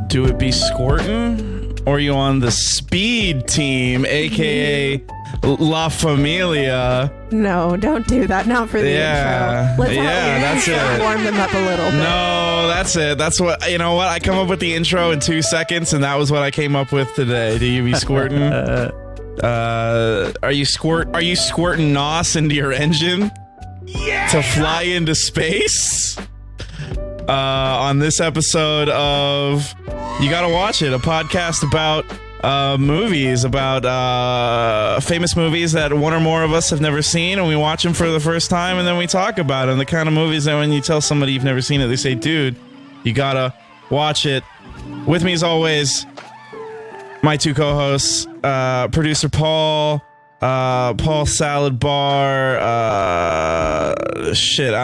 Do it be squirtin'? Or are you on the speed team, aka La Familia? No, don't do that. Not for the intro. Let's warm them up a little bit. No, that's it. That's what, you know what? I come up with the intro in 2 seconds, and that was what I came up with today. Do you be squirting? Are you squirting NOS into your engine? Yeah! To fly into space? On this episode of You Gotta Watch It, a podcast about movies, about famous movies that one or more of us have never seen, and we watch them for the first time, and then we talk about them. The kind of movies that when you tell somebody you've never seen it, they say, dude, you gotta watch it. With me as always, my two co-hosts, producer Paul Salad Bar, I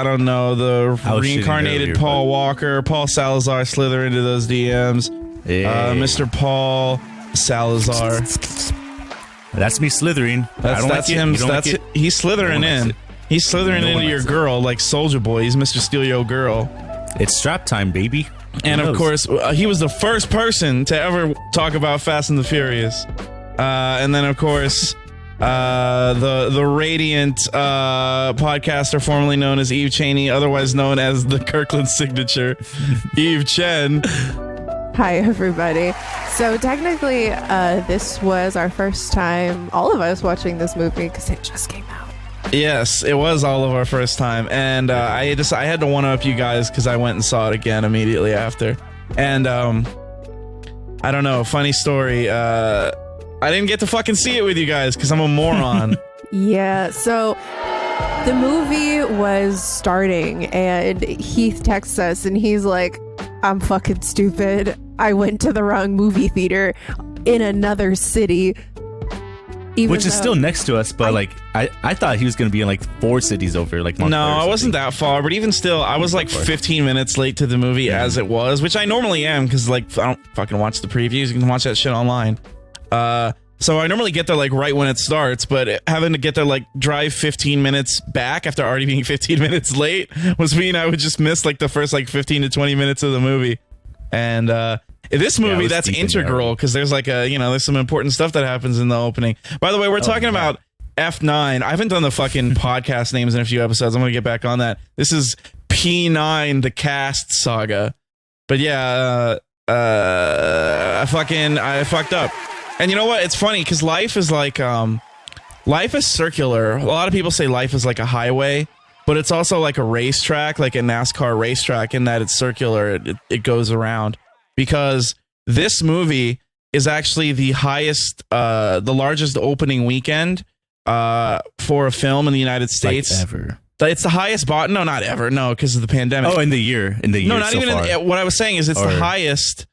don't know, the reincarnated Paul Walker, Paul Salazar, slither into those DMs, Mr. Paul Salazar. That's me slithering. That's him. He's slithering in. He's slithering into your girl like Soulja Boy. He's Mr. Steal Your Girl. It's strap time, baby. And of course, he was the first person to ever talk about Fast and the Furious. And then, of course, the radiant podcaster formerly known as Eve Cheney, otherwise known as the Kirkland Signature, Eve Chen. Hi, everybody. So technically, this was our first time, all of us, watching this movie because it just came out. Yes, it was all of our first time, and I had to one-up you guys because I went and saw it again immediately after. And I don't know, funny story. I didn't get to fucking see it with you guys because I'm a moron. Yeah, so the movie was starting, and Heath texts us, and he's like, I'm fucking stupid. I went to the wrong movie theater in another city. Which is still next to us, but I thought he was going to be in like 4 cities over. No, I wasn't that far, but even still, I was like 15 minutes late to the movie as it was, which I normally am because I don't fucking watch the previews. You can watch that shit online. So I normally get there like right when it starts, but having to get there like drive 15 minutes back after already being 15 minutes late was mean I would just miss like the first like 15 to 20 minutes of the movie. And this movie, that's integral because there's like there's some important stuff that happens in the opening. By the way, we're talking about F9. I haven't done the fucking podcast names in a few episodes. I'm going to get back on that. This is P9, the cast saga. But yeah, I fucked up. And you know what? It's funny because life is like, life is circular. A lot of people say life is like a highway, but it's also like a racetrack, like a NASCAR racetrack in that it's circular. It goes around because this movie is actually the largest opening weekend for a film in the United States. Like ever. It's the highest no, not ever. No, because of the pandemic. Oh, in the year. No, not so even. What I was saying is it's the highest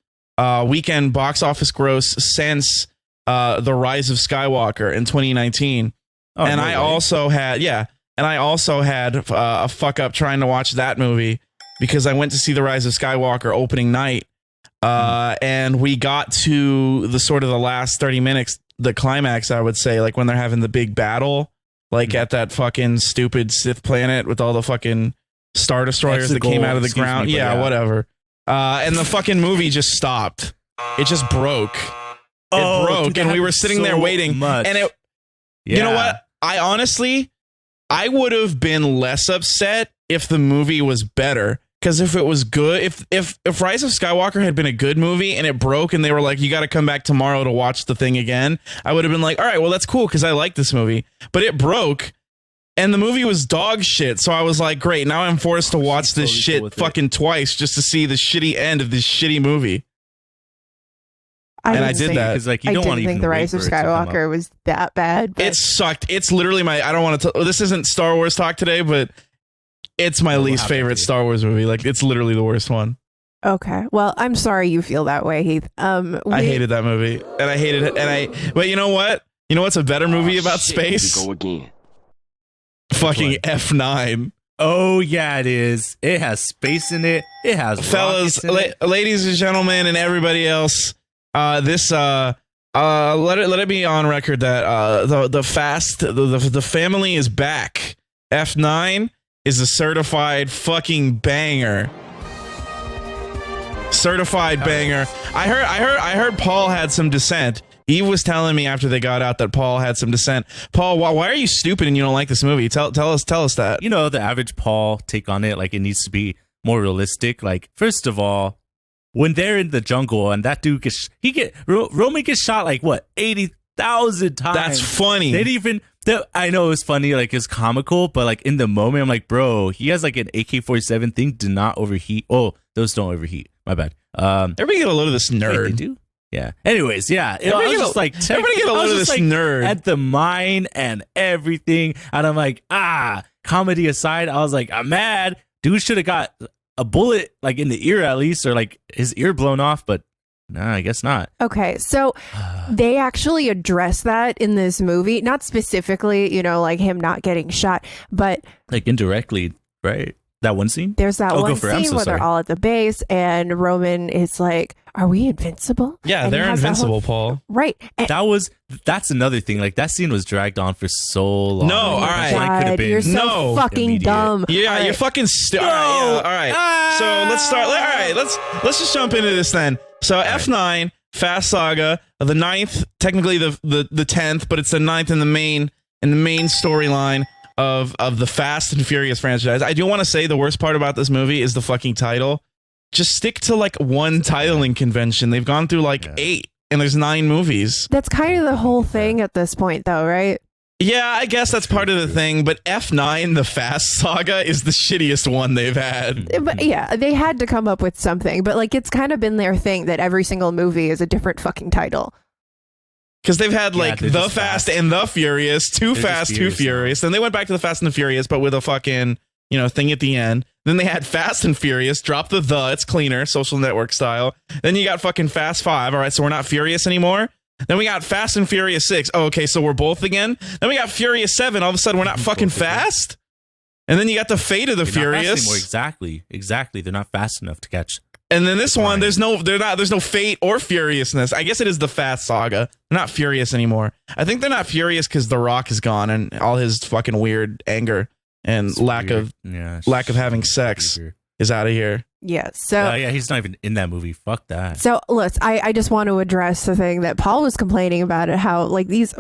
weekend box office gross since The Rise of Skywalker in 2019. Oh, and I also had a fuck up trying to watch that movie because I went to see The Rise of Skywalker opening night. And we got to the sort of the last 30 minutes, the climax, I would say, like when they're having the big battle, like at that fucking stupid Sith planet with all the fucking Star Destroyers that came out of the ground. Yeah, whatever. And the fucking movie just stopped. It just broke. It broke, dude, and we were sitting there waiting. And you know what? I would have been less upset if the movie was better. Because if it was good, if Rise of Skywalker had been a good movie and it broke and they were like, you got to come back tomorrow to watch the thing again, I would have been like, all right, well, that's cool because I like this movie. But it broke and the movie was dog shit. So I was like, great, now I'm forced to watch this shit fucking twice just to see the shitty end of this shitty movie. I did that. Like, you don't want to think The Rise of Skywalker was that bad. It sucked. It's literally I don't want to, this isn't Star Wars talk today, but it's my least favorite Star Wars movie. Like, it's literally the worst one. Okay. Well, I'm sorry you feel that way, Heath. I hated that movie. And I hated it. But you know what? You know what's a better movie about space? Go again. Fucking F9. Oh, yeah, it is. It has space in it. It has fellas, ladies and gentlemen, and everybody else. Let it be on record that the family is back. F9 is a certified fucking banger. certified banger. I heard Paul had some dissent. Eve was telling me after they got out that Paul had some dissent. Paul, why are you stupid and you don't like this movie? Tell us that. You know, the average Paul take on it, like it needs to be more realistic. Like, first of all, when they're in the jungle and that dude Roman gets shot like what 80,000 times. That's funny. They didn't even. I know it's funny, like it's comical, but like in the moment, I'm like, bro, he has like an AK-47 thing. Do not overheat. Oh, those don't overheat. My bad. Everybody get a load of this nerd. Wait, they do? Yeah. Anyways, yeah. Everybody get a load of this nerd at the mine and everything, and I'm like, comedy aside, I was like, I'm mad. Dude should have got a bullet like in the ear at least, or like his ear blown off, but no, I guess not. Okay, so they actually address that in this movie, not specifically, you know, like him not getting shot, but like indirectly, right? That one scene? There's that one scene where they're all at the base and Roman is like, are we invincible? Yeah, they're invincible, Paul. Right. And that's another thing. Like that scene was dragged on for so long. No, all right. God, you're so fucking dumb. Yeah, you're fucking stupid. All right. So let's start. All right, let's just jump into this then. So F9, Fast Saga, the 9th, technically the 10th, but it's the 9th in the main storyline of the Fast and Furious franchise. I do want to say the worst part about this movie is the fucking title. Just stick to like one titling convention. They've gone through like 8 and there's 9 movies. That's kind of the whole thing at this point though, right? Yeah, I guess that's part of the thing, but F9, the Fast Saga, is the shittiest one they've had. But yeah, they had to come up with something, but like it's kind of been their thing that every single movie is a different fucking title. Because they've had like The Fast and The Furious, Too Fast, Too Furious. Then they went back to The Fast and the Furious, but with a fucking, you know, thing at the end. Then they had Fast and Furious, drop the, it's cleaner, Social Network style. Then you got fucking Fast 5. All right, so we're not Furious anymore. Then we got Fast and Furious 6. Oh, okay, so we're both again. Then we got Furious 7. All of a sudden, we're not fucking fast. And then you got the Fate of the Furious. Exactly. They're not fast enough to catch. And then this one, there's no fate or furiousness. I guess it is the Fast Saga. They're not furious anymore. I think they're not furious because The Rock is gone and all his fucking weird anger and lack of having sex is out of here. Yeah. So he's not even in that movie. Fuck that. So look, I just want to address the thing that Paul was complaining about it, how like these.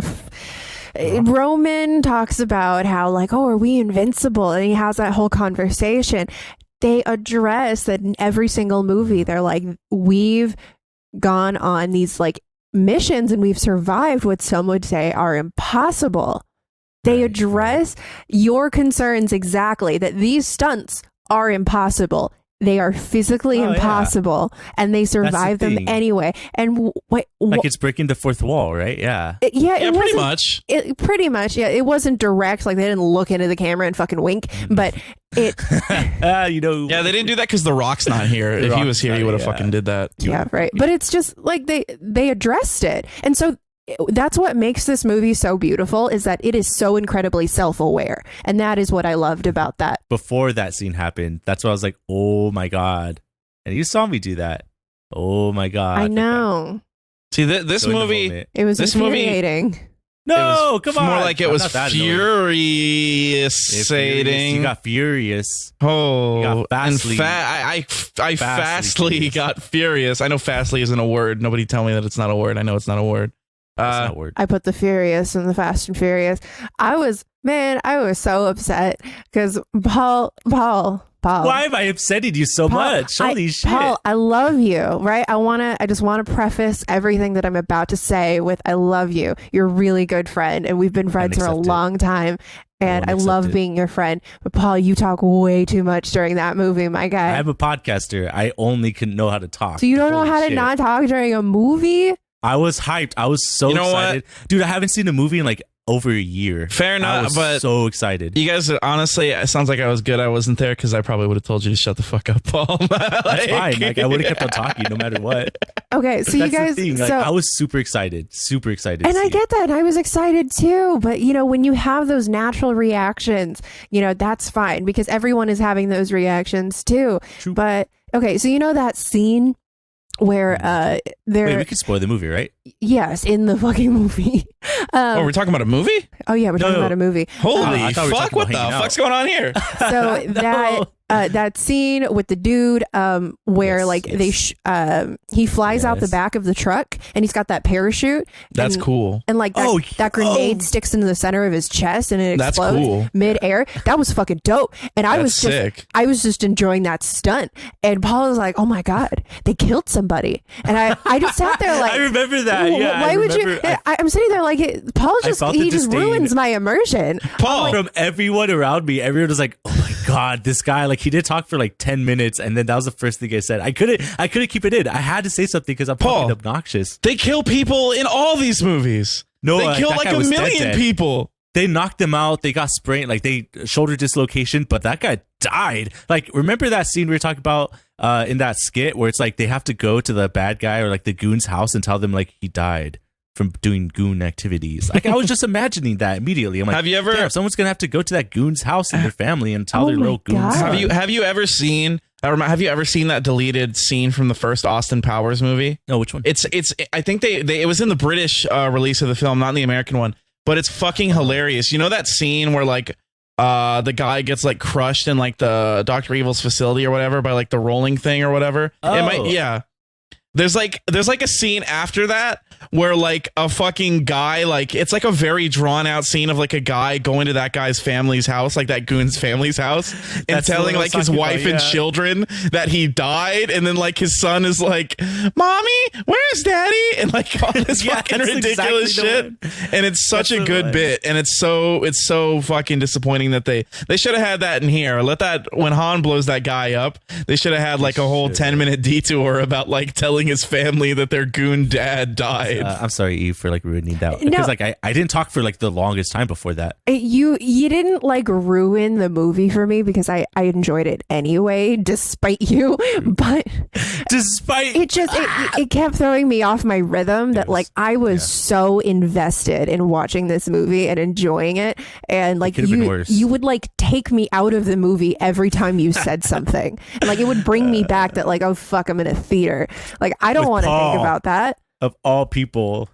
Roman talks about how like, oh, are we invincible? And he has that whole conversation. They address that in every single movie. They're like, we've gone on these like missions and we've survived what some would say are impossible. They address your concerns exactly, that these stunts are impossible. They are physically impossible, and they survive them anyway. And like it's breaking the fourth wall, right? Yeah. Pretty much. Pretty much. Yeah. It wasn't direct. Like they didn't look into the camera and fucking wink, but it. Yeah, they didn't do that because The Rock's not here. If he was here, he would have fucking did that. Yeah, right. But it's just like they addressed it, and so. That's what makes this movie so beautiful, is that it is so incredibly self-aware, and that is what I loved about that. Before that scene happened, that's why I was like, oh my god. And you saw me do that. Oh my god. I know. See, this movie, it was infuriating. No, come on. More like it was furious-ating. You got furious. Oh, you got fastly. I fastly got furious. I know fastly isn't a word. Nobody tell me that it's not a word. I know it's not a word. I put the Furious in the Fast and Furious. I was so upset because Paul. Why am I upsetting you so much? Holy shit. Paul, I love you, right? I just want to preface everything that I'm about to say with I love you. You're a really good friend, and we've been friends for a long time. And I love being your friend. But Paul, you talk way too much during that movie, my guy. I'm a podcaster. I only can know how to talk. So you don't know how to not talk during a movie? I was hyped. I was so excited. Dude, I haven't seen a movie in like over a year. Fair enough, but so excited. You guys, honestly, it sounds like I was good. I wasn't there because I probably would have told you to shut the fuck up, Paul. That's fine. Like, I would have kept on talking no matter what. Okay, so you guys, like, I was super excited. And I get that. I was excited too. But, you know, when you have those natural reactions, you know, that's fine because everyone is having those reactions too. True. But, okay, so you know that scene where Wait, we could spoil the movie, right? Yes, in the fucking movie. We're talking about a movie? Oh yeah, we're talking about a movie. Holy fuck, what the fuck's going on here? So that scene with the dude where Yes, like yes. he flies out the Yes. back of the truck and he's got that parachute. That's and, cool. And like that grenade sticks into the center of his chest and it That's explodes cool. mid-air. That was fucking dope. And I That's was sick. I was just enjoying that stunt. And Paul was like, "Oh my god, they killed somebody." And I just sat there like, I remember that. Yeah, why would you? I'm sitting there like, Paul just felt the he just disdain. ruins my immersion. Paul, From everyone around me, everyone was like, "Oh my god, this guy!" Like he did talk for like 10 minutes, and then that was the first thing I said. I couldn't keep it in. I had to say something because I'm Paul. fucking obnoxious. they kill people in all these movies. No, they kill that like guy a was million dead. people. They knocked them out. They got sprained, like they shoulder dislocation, but that guy died. Like, remember that scene we were talking about in that skit where it's like they have to go to the bad guy or like the goon's house and tell them like he died from doing goon activities. Like, I was just imagining that immediately. I'm like, Have you ever- damn, someone's gonna have to go to that goon's house and their family and tell Oh their my little goons. God. Have you ever seen? Have you ever seen that deleted scene from the first Austin Powers movie? No, which one? It's. I think they it was in the British release of the film, not in the American one. But it's fucking hilarious. You know that scene where like the guy gets like crushed in like the Dr. Evil's facility or whatever by like the rolling thing or whatever. Oh. Yeah. There's like a scene after that where like a fucking guy, like it's like a very drawn out scene of like a guy going to that guy's family's house, like that goon's family's house, and That's the telling one I like was his talking wife about, and yeah. children that he died, and then like his son is like, "Mommy, where's Daddy?" and like all this Yeah, fucking that's ridiculous exactly the shit. one. And it's such That's a the good one. bit, and it's so fucking disappointing that they should have had that in here. Let that when Han blows that guy up, they should have had like a whole should. 10-minute detour about like telling his family that their goon dad died. I'm sorry, Eve, for like ruining that No. because like I didn't talk for like the longest time before that. You didn't like ruin the movie for me because I enjoyed it anyway, despite you. But Despite it just it kept throwing me off my rhythm that like I was so invested in watching this movie and enjoying it, and like could've been worse. you would like take me out of the movie every time you said something, and like it would bring me back that like, oh fuck, I'm in a theater. Like I don't With want to think Paul. about that. of all people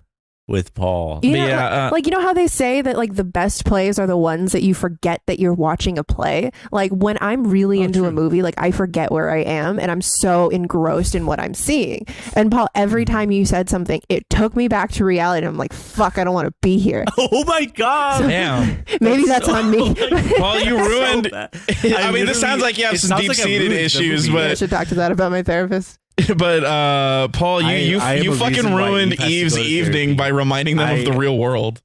with Paul. You know, Yeah, like you know how they say that like the best plays are the ones that you forget that you're watching a play. Like when I'm really into a true. movie, like I forget where I am and I'm so engrossed in what I'm seeing. And Paul, every time you said something, it took me back to reality. I'm like, fuck, I don't want to be here. Oh my god! Damn. Maybe that's on me. Well, you ruined. bad. I mean, this sounds like you have it some sounds like I deep-seated ruined the issues, movie. I but should talk to that about my therapist. Paul, I you am a fucking reason why ruined Eve has to Eve's go to evening therapy. by reminding them of the I- real world.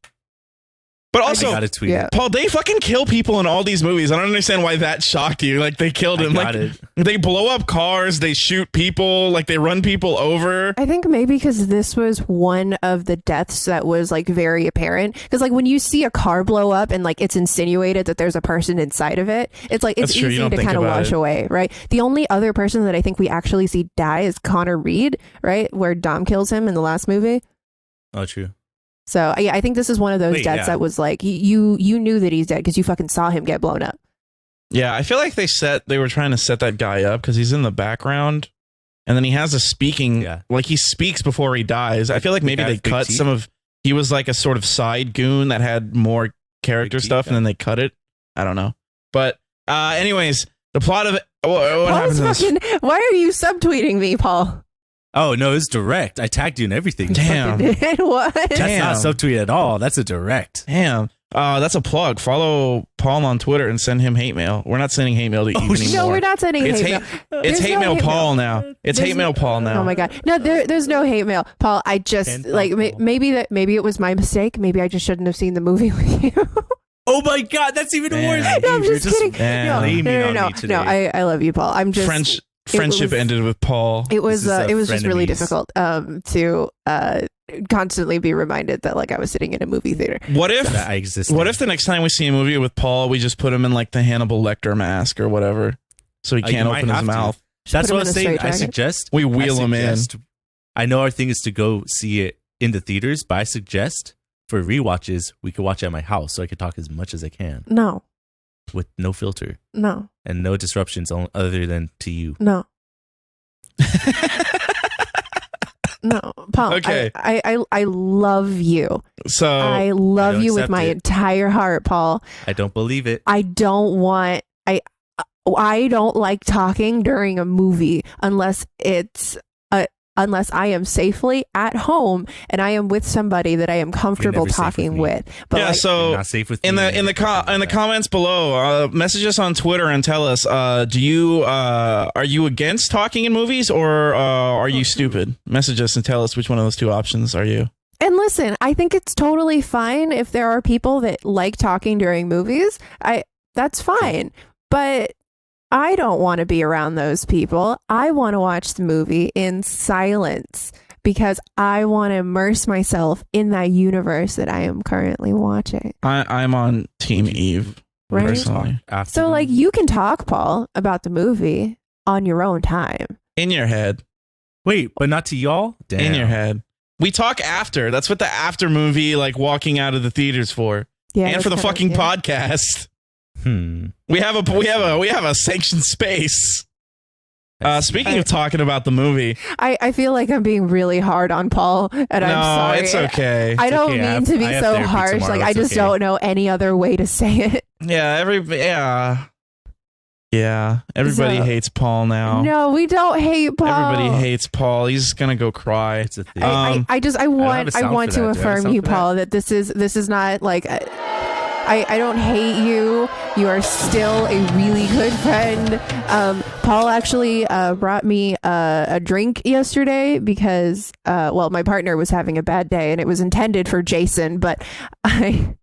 But I also, gotta tweet yeah. it. Paul, they fucking kill people in all these movies. I don't understand why that shocked you. Like they killed him. I Like got it. they blow up cars, they shoot people, like they run people over. I think maybe because this was one of the deaths that was like very apparent. Because like when you see a car blow up and like it's insinuated that there's a person inside of it, it's like it's That's true, you easy don't to think kind of about wash it. away, right? The only other person that I think we actually see die is Connor Reed, right? Where Dom kills him in the last movie. Oh, true. So yeah, I think this is one of those Wait, deaths yeah. that was like you knew that he's dead because you fucking saw him get blown up. Yeah, I feel like they were trying to set that guy up because he's in the background, and then he has a speaking, Yeah. like he speaks before he dies. I feel like maybe guy they with big cut teeth? some of. He was like a sort of side goon that had more character Big teeth, stuff, and yeah. then they cut it. I don't know, but anyways, the plot of it. What Paul's happens in this? fucking, why are you subtweeting me, Paul? Oh no, it's direct. I tagged you in everything. Damn. What? That's Damn. not subtweet at all. That's a direct. Damn. That's a plug. Follow Paul on Twitter and send him hate mail. We're not sending hate mail to Eve anymore. No, we're not sending It's hate hate. mail. It's There's hate no mail hate Paul now. It's There's hate mail Paul now. Oh my god! No, there's no hate mail, Paul. I just And like Paul. maybe it was my mistake. Maybe I just shouldn't have seen the movie with you. Oh my god, that's even Man. worse. No, I'm Eve, you're just kidding. Damn. No, blaming on no. me today. I love you, Paul. I'm just Friendship was- ended with Paul. It was This is, it was just really frenemies. difficult to constantly be reminded that like I was sitting in a movie theater. What if? That I exist. What if the next time we see a movie with Paul, we just put him in like the Hannibal Lecter mask or whatever, so he You can't might open his have to. mouth. That's Put him what I in was a saying. I straitjacket. suggest We wheel him in. I know our thing is to go see it in the theaters, but I suggest for rewatches we could watch it at my house, so I could talk as much as I can No, with no filter no, and no disruptions other than to you. no. No, Paul. Okay. I love you. So I love don't you with accept my it. entire heart, Paul. I don't believe it. I don't want I don't like talking during a movie unless I am safely at home and I am with somebody that I am comfortable talking with. But yeah, so not safe with in the comments below, message us on Twitter and tell us, are you against talking in movies, or are you stupid? Message us and tell us which one of those two options are you. And listen, I think it's totally fine if there are people that like talking during movies. That's fine. But I don't want to be around those people. I want to watch the movie in silence because I want to immerse myself in that universe that I am currently watching. I'm on Team Eve, right? Personally. So, like, you can talk, Paul, about the movie on your own time. In your head. Wait, but not to y'all? Damn. In your head. We talk after. That's what the after movie, like, walking out of the theaters for. Yeah, and for the fucking podcast. We have a sanctioned space. Speaking of talking about the movie, I feel like I'm being really hard on Paul, and I'm sorry. It's okay. I don't mean to be so harsh. Like, I just don't know any other way to say it. Yeah, everybody hates Paul now. No, we don't hate Paul. Everybody hates Paul. He's gonna go cry. It's a thing. I want to affirm you, Paul, that this is not like. I don't hate you. You are still a really good friend. Paul actually brought me a drink yesterday because, my partner was having a bad day and it was intended for Jason, but he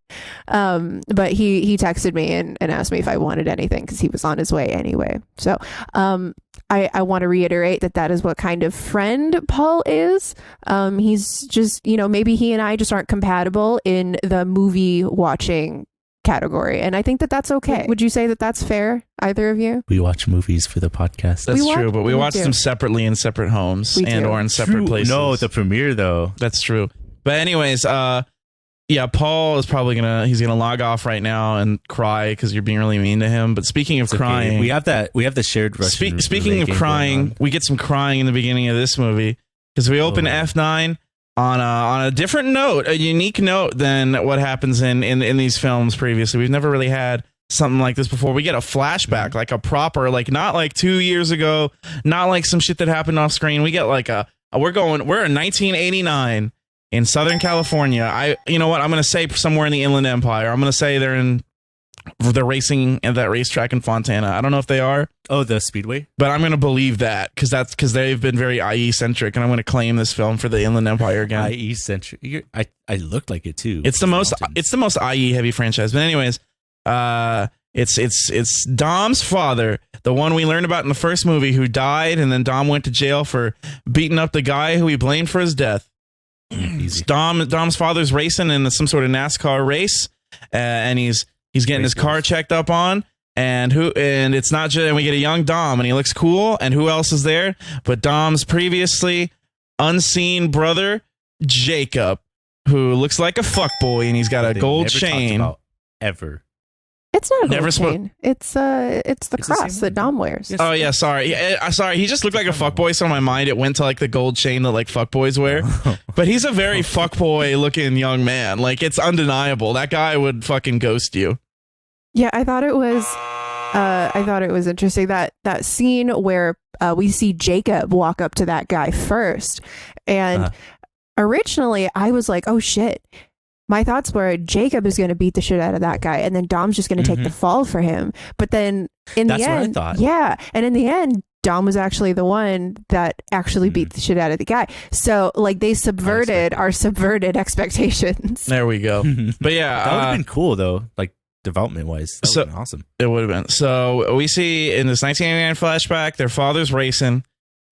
texted me and asked me if I wanted anything because he was on his way anyway. So I want to reiterate that is what kind of friend Paul is. He's just, maybe he and I just aren't compatible in the movie watching category, and I think that's okay. Would you say that that's fair, either of you? We watch movies for the podcast. That's true, but we watch them separately in separate homes and or in separate places. No, the premiere though. That's true. But anyways, Paul is probably he's gonna log off right now and cry because you're being really mean to him. But speaking of crying, we have the shared Russian. Speaking of crying, we get some crying in the beginning of this movie because we open F9 on a different note, a unique note than what happens in these films previously. We've never really had something like this before. We get a flashback, like a proper, like not like 2 years ago, not like some shit that happened off screen. We get like we're in 1989 in Southern California. You know what? I'm going to say somewhere in the Inland Empire. I'm going to say they're racing at that racetrack in Fontana. I don't know if they are. Oh, the Speedway? But I'm going to believe that because they've been very IE-centric, and I'm going to claim this film for the Inland Empire again. IE-centric. I looked like it, too. It's the most IE-heavy franchise. But anyways, it's Dom's father, the one we learned about in the first movie, who died, and then Dom went to jail for beating up the guy who he blamed for his death. Dom's father's racing in some sort of NASCAR race, and he's getting his car checked up on, and it's not just, and we get a young Dom, and he looks cool, and who else is there but Dom's previously unseen brother, Jacob, who looks like a fuckboy, and he's got a gold chain. Ever. It's not a gold chain. It's the cross that Dom wears. Oh yeah, sorry. Sorry, he just looked like a fuckboy, so in my mind it went to like the gold chain that like fuckboys wear. But he's a very fuckboy looking young man. Like, it's undeniable. That guy would fucking ghost you. Yeah, I thought it was interesting that scene where we see Jacob walk up to that guy first, and originally I was like, oh shit. My thoughts were Jacob is going to beat the shit out of that guy, and then Dom's just going to take the fall for him. But then in the end, that's what I thought. Yeah, and in the end, Dom was actually the one that actually beat the shit out of the guy. So like they subverted our subverted expectations. There we go. But yeah, that would have been cool though. Like development wise, that would have been awesome. It would have been. So we see in this 1989 flashback, their father's racing.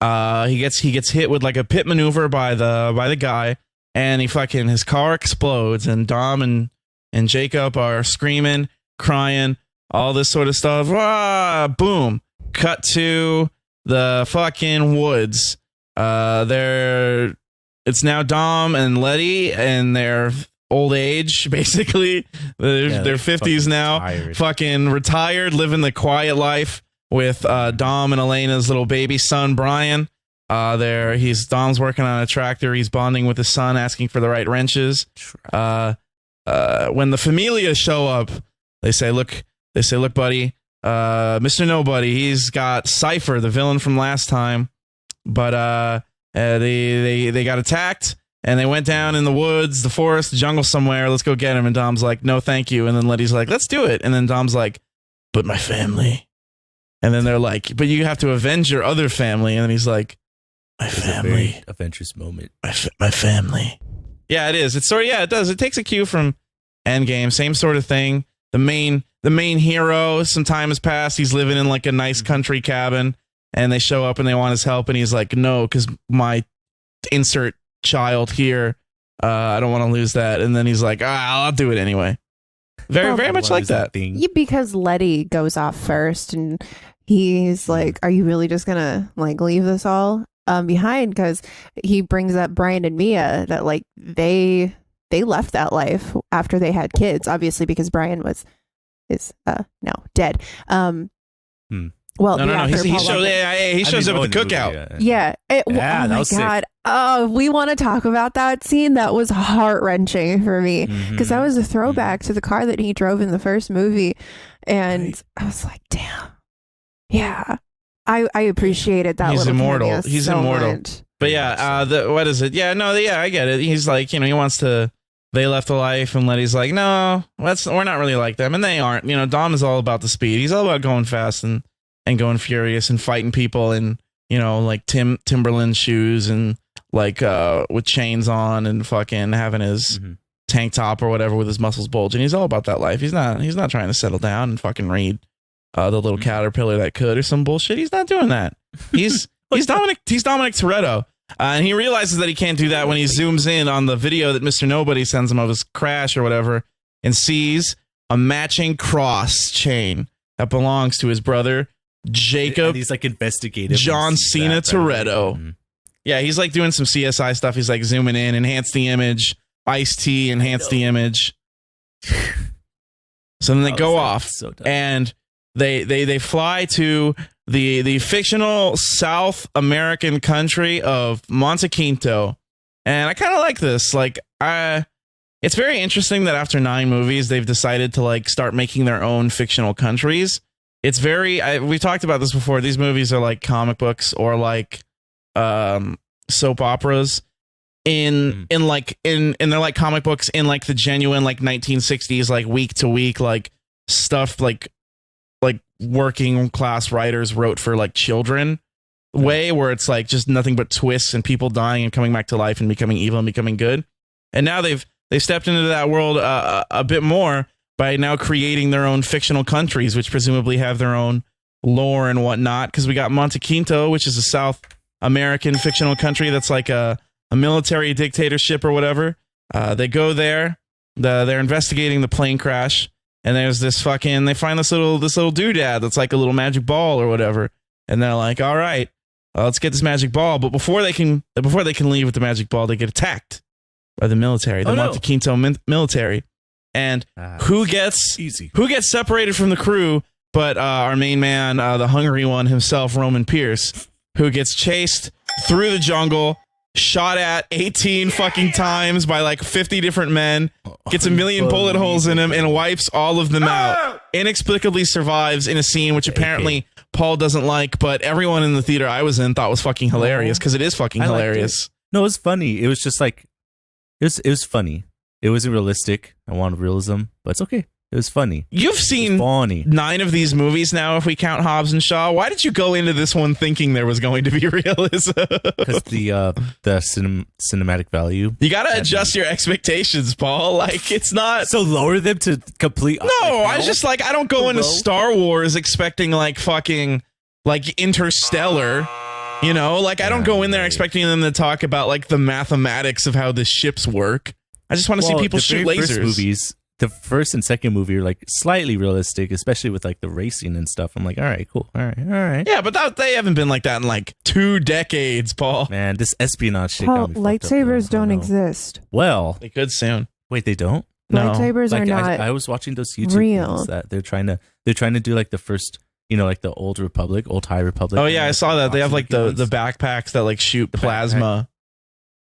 He gets hit with like a pit maneuver by the guy. And his car explodes, and Dom and Jacob are screaming, crying, all this sort of stuff. Ah, boom. Cut to the fucking woods. It's now Dom and Letty and their old age, basically. They're 50s now. Retired. Fucking retired, living the quiet life with Dom and Elena's little baby son, Brian. Dom's working on a tractor. He's bonding with his son, asking for the right wrenches. When the Familia show up, they say, look, buddy, Mr. Nobody. He's got Cypher, the villain from last time, but they got attacked and they went down in the woods, the forest, the jungle somewhere. Let's go get him. And Dom's like, no, thank you. And then Letty's like, let's do it. And then Dom's like, but my family. And then they're like, but you have to avenge your other family. And then he's like, my family. Adventurous moment. My family. Yeah, it is. It's sort of, yeah, it does. It takes a cue from Endgame. Same sort of thing. The main hero, some time has passed. He's living in like a nice country cabin and they show up and they want his help. And he's like, no, because my insert child here, I don't want to lose that. And then he's like, I'll do it anyway. Very much like that. Yeah, because Letty goes off first and he's like, are you really just gonna like leave this all behind? Because he brings up Brian and Mia, that like they left that life after they had kids, obviously because Brian is now dead. Well, no. He shows up at the cookout. Yeah. Oh my God. Sick. Oh, we want to talk about that scene. That was heart wrenching for me because that was a throwback to the car that he drove in the first movie, and I was like, damn. Yeah, I appreciated that. He's immortal. He's so immortal. much. But yeah, what is it? Yeah, no, yeah, I get it. He's like, he wants to. They left a life, and Letty's like, no, we're not really like them, and they aren't. Dom is all about the speed. He's all about going fast and going furious and fighting people in, like Timberland shoes and like with chains on and fucking having his tank top or whatever with his muscles bulging. He's all about that life. He's not trying to settle down and fucking read the little caterpillar that could or some bullshit. He's not doing that. He's Dominic Toretto. And he realizes that he can't do that when he zooms in on the video that Mr. Nobody sends him of his crash or whatever and sees a matching cross chain that belongs to his brother Jacob. And he's like investigative. John Cena Toretto. Yeah, he's like doing some CSI stuff. He's like zooming in, enhance the image, Ice-T, enhance the image. So then they go off and they fly to the fictional South American country of Monte Quinto. And I kind of like this. Like, it's very interesting that after 9 movies, they've decided to like start making their own fictional countries. It's we've talked about this before. These movies are like comic books or like soap operas in they're like comic books in like the genuine like 1960s like week to week like stuff like working class writers wrote for like children way, where it's like just nothing but twists and people dying and coming back to life and becoming evil and becoming good. And now they've stepped into that world a bit more by now creating their own fictional countries, which presumably have their own lore and whatnot. Because we got Monte Quinto, which is a South American fictional country that's like a military dictatorship or whatever. They go there. They're investigating the plane crash, and there's this fucking. They find this little doodad that's like a little magic ball or whatever, and they're like, "All right, let's get this magic ball." But before they can leave with the magic ball, they get attacked by the military, the Monte Quinto military. And who gets separated from the crew but our main man, the hungry one himself, Roman Pierce, who gets chased through the jungle, shot at 18 fucking times by like 50 different men, gets a million bullet holes in him, and wipes all of them out. Inexplicably survives in a scene which apparently Paul doesn't like, but everyone in the theater I was in thought was fucking hilarious, because it is fucking hilarious. No, it was funny. It was just like, it was funny. It wasn't realistic. I wanted realism, but it's okay. It was funny. You've seen 9 of these movies now, if we count Hobbs and Shaw. Why did you go into this one thinking there was going to be realism? Because the cinematic value. You got to adjust your expectations, Paul. Like, it's not... So lower them to complete... No, I just like, I don't go into Star Wars expecting like fucking like Interstellar. You know, like I don't go in there expecting them to talk about like the mathematics of how the ships work. I just want to see people shoot lasers. The first and second movie are like slightly realistic, especially with like the racing and stuff. I'm like, all right, cool. All right. Yeah, but they haven't been like that in like 2 decades, Paul. Man, this espionage shit Paul, got me lightsabers don't exist. Well, they could soon. Wait, they don't? No. Lightsabers like, are not I was watching those YouTube real. videos that they're trying to do like the first, you know, like the old High Republic. Oh yeah, I saw that. They have like the backpacks that like shoot plasma.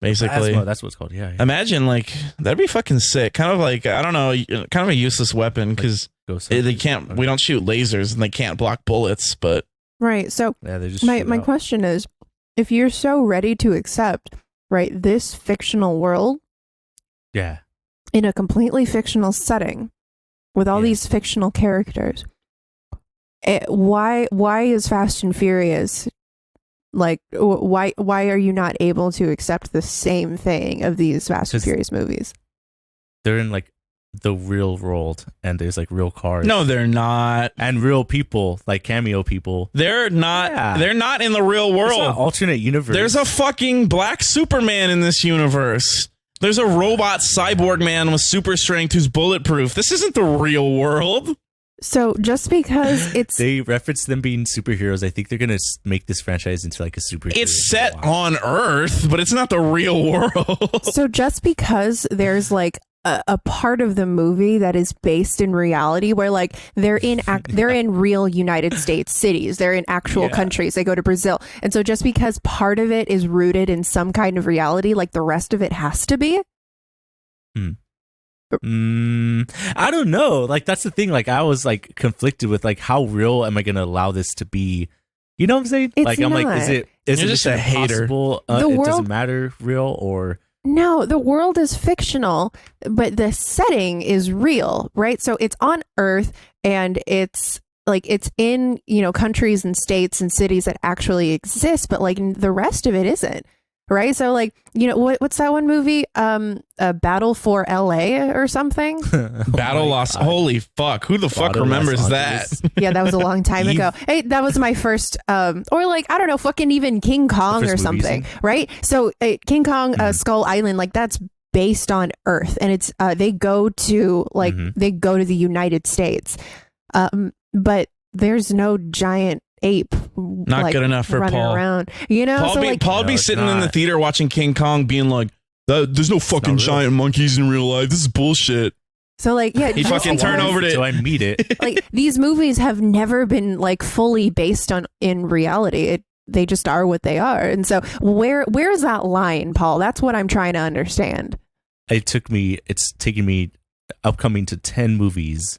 Basically, plasma, that's what it's called. Yeah. Imagine like that'd be fucking sick. Kind of like, I don't know, kind of a useless weapon, because They can't. We don't shoot lasers, and they can't block bullets. But right. So Yeah, they just my question is, if you're so ready to accept, right, this fictional world yeah. in a completely fictional setting with all Yeah. these fictional characters, why is Fast and Furious like why are you not able to accept the same thing of these Fast and 'Cause Furious movies? They're in like the real world, and there's like real cars. no, they're not. And real people, like cameo people. They're not. Yeah. They're not in the real It's world. an alternate universe. There's a fucking black Superman in this universe. There's a robot cyborg man with super strength who's bulletproof. This isn't the real world. So just because it's They reference them being superheroes. I think they're gonna make this franchise into like a superhero. It's set on Earth, but it's not the real world. so just because there's like a part of the movie that is based in reality where like they're in real United States cities, they're in actual countries, they go to Brazil, and so just because part of it is rooted in some kind of reality, like the rest of it has to be. I don't know. Like that's the thing. Like I was like conflicted with like how real am I gonna allow this to be? You know what I'm saying? It's like I'm like, is not. it You're just just a hater. impossible? The It world- doesn't matter real or No, the world is fictional, but the setting is real, right? So it's on Earth, and it's like it's in, you know, countries and states and cities that actually exist, but like the rest of it isn't, right? So like, you know, what's that one movie? A Battle for LA or something? Battle Lost. Holy fuck. Who the fuck Battle remembers Los that? Angeles. Yeah, that was a long time Eve. ago. Hey, that was my first, or like, I don't know, fucking even King Kong First or movie something, you've right? So King Kong, Skull Island, like that's based on Earth, and it's they go to like they go to the United States, but there's no giant ape Not like, good enough for running Paul. around, you know. Paul so be, like, Paul No, be it's sitting in the not. theater watching King Kong being like, there's no fucking real. giant monkeys in real life. This is bullshit. so like yeah, He just fucking turned because- over to so I meet it. like these movies have never been like fully based on in reality. They just are what they are, and so where's that line, Paul? That's what I'm trying to understand. It's taken me upcoming to 10 movies,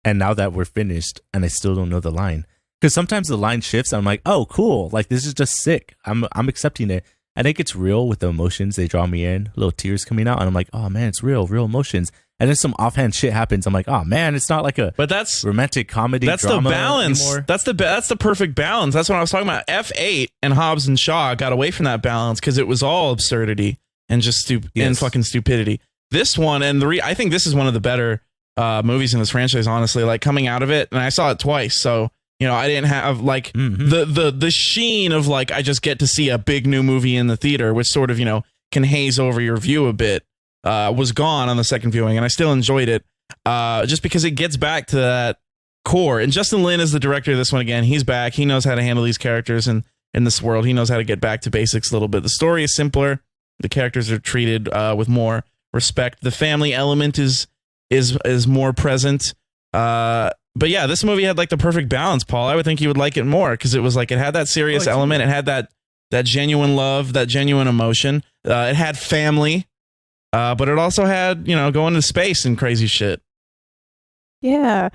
and now that we're finished and I still don't know the line, because sometimes the line shifts and I'm like, oh cool, like this is just sick, I'm accepting it. I think it's real with the emotions. They draw me in, little tears coming out, and I'm like, oh man, it's real emotions. And then some offhand shit happens, I'm like, oh man, it's not like a But that's romantic comedy that's the drama balance. anymore. That's the perfect balance. That's what I was talking about. F8 and Hobbs and Shaw got away from that balance because it was all absurdity and just and fucking stupidity. This one, and I think this is one of the better movies in this franchise, honestly, like coming out of it, and I saw it twice, so you know, I didn't have like the sheen of like I just get to see a big new movie in the theater, which sort of, you know, can haze over your view a bit. Was gone on the second viewing, and I still enjoyed it just because it gets back to that core. And Justin Lin is the director of this one again. He's back. He knows how to handle these characters, and in this world, he knows how to get back to basics a little bit. The story is simpler. The characters are treated with more respect. The family element is more present. But yeah, this movie had like the perfect balance, Paul. I would think you would like it more because it was like it had that serious element. It had that genuine love, that genuine emotion. It had family. But it also had, you know, going to space and crazy shit. Yeah.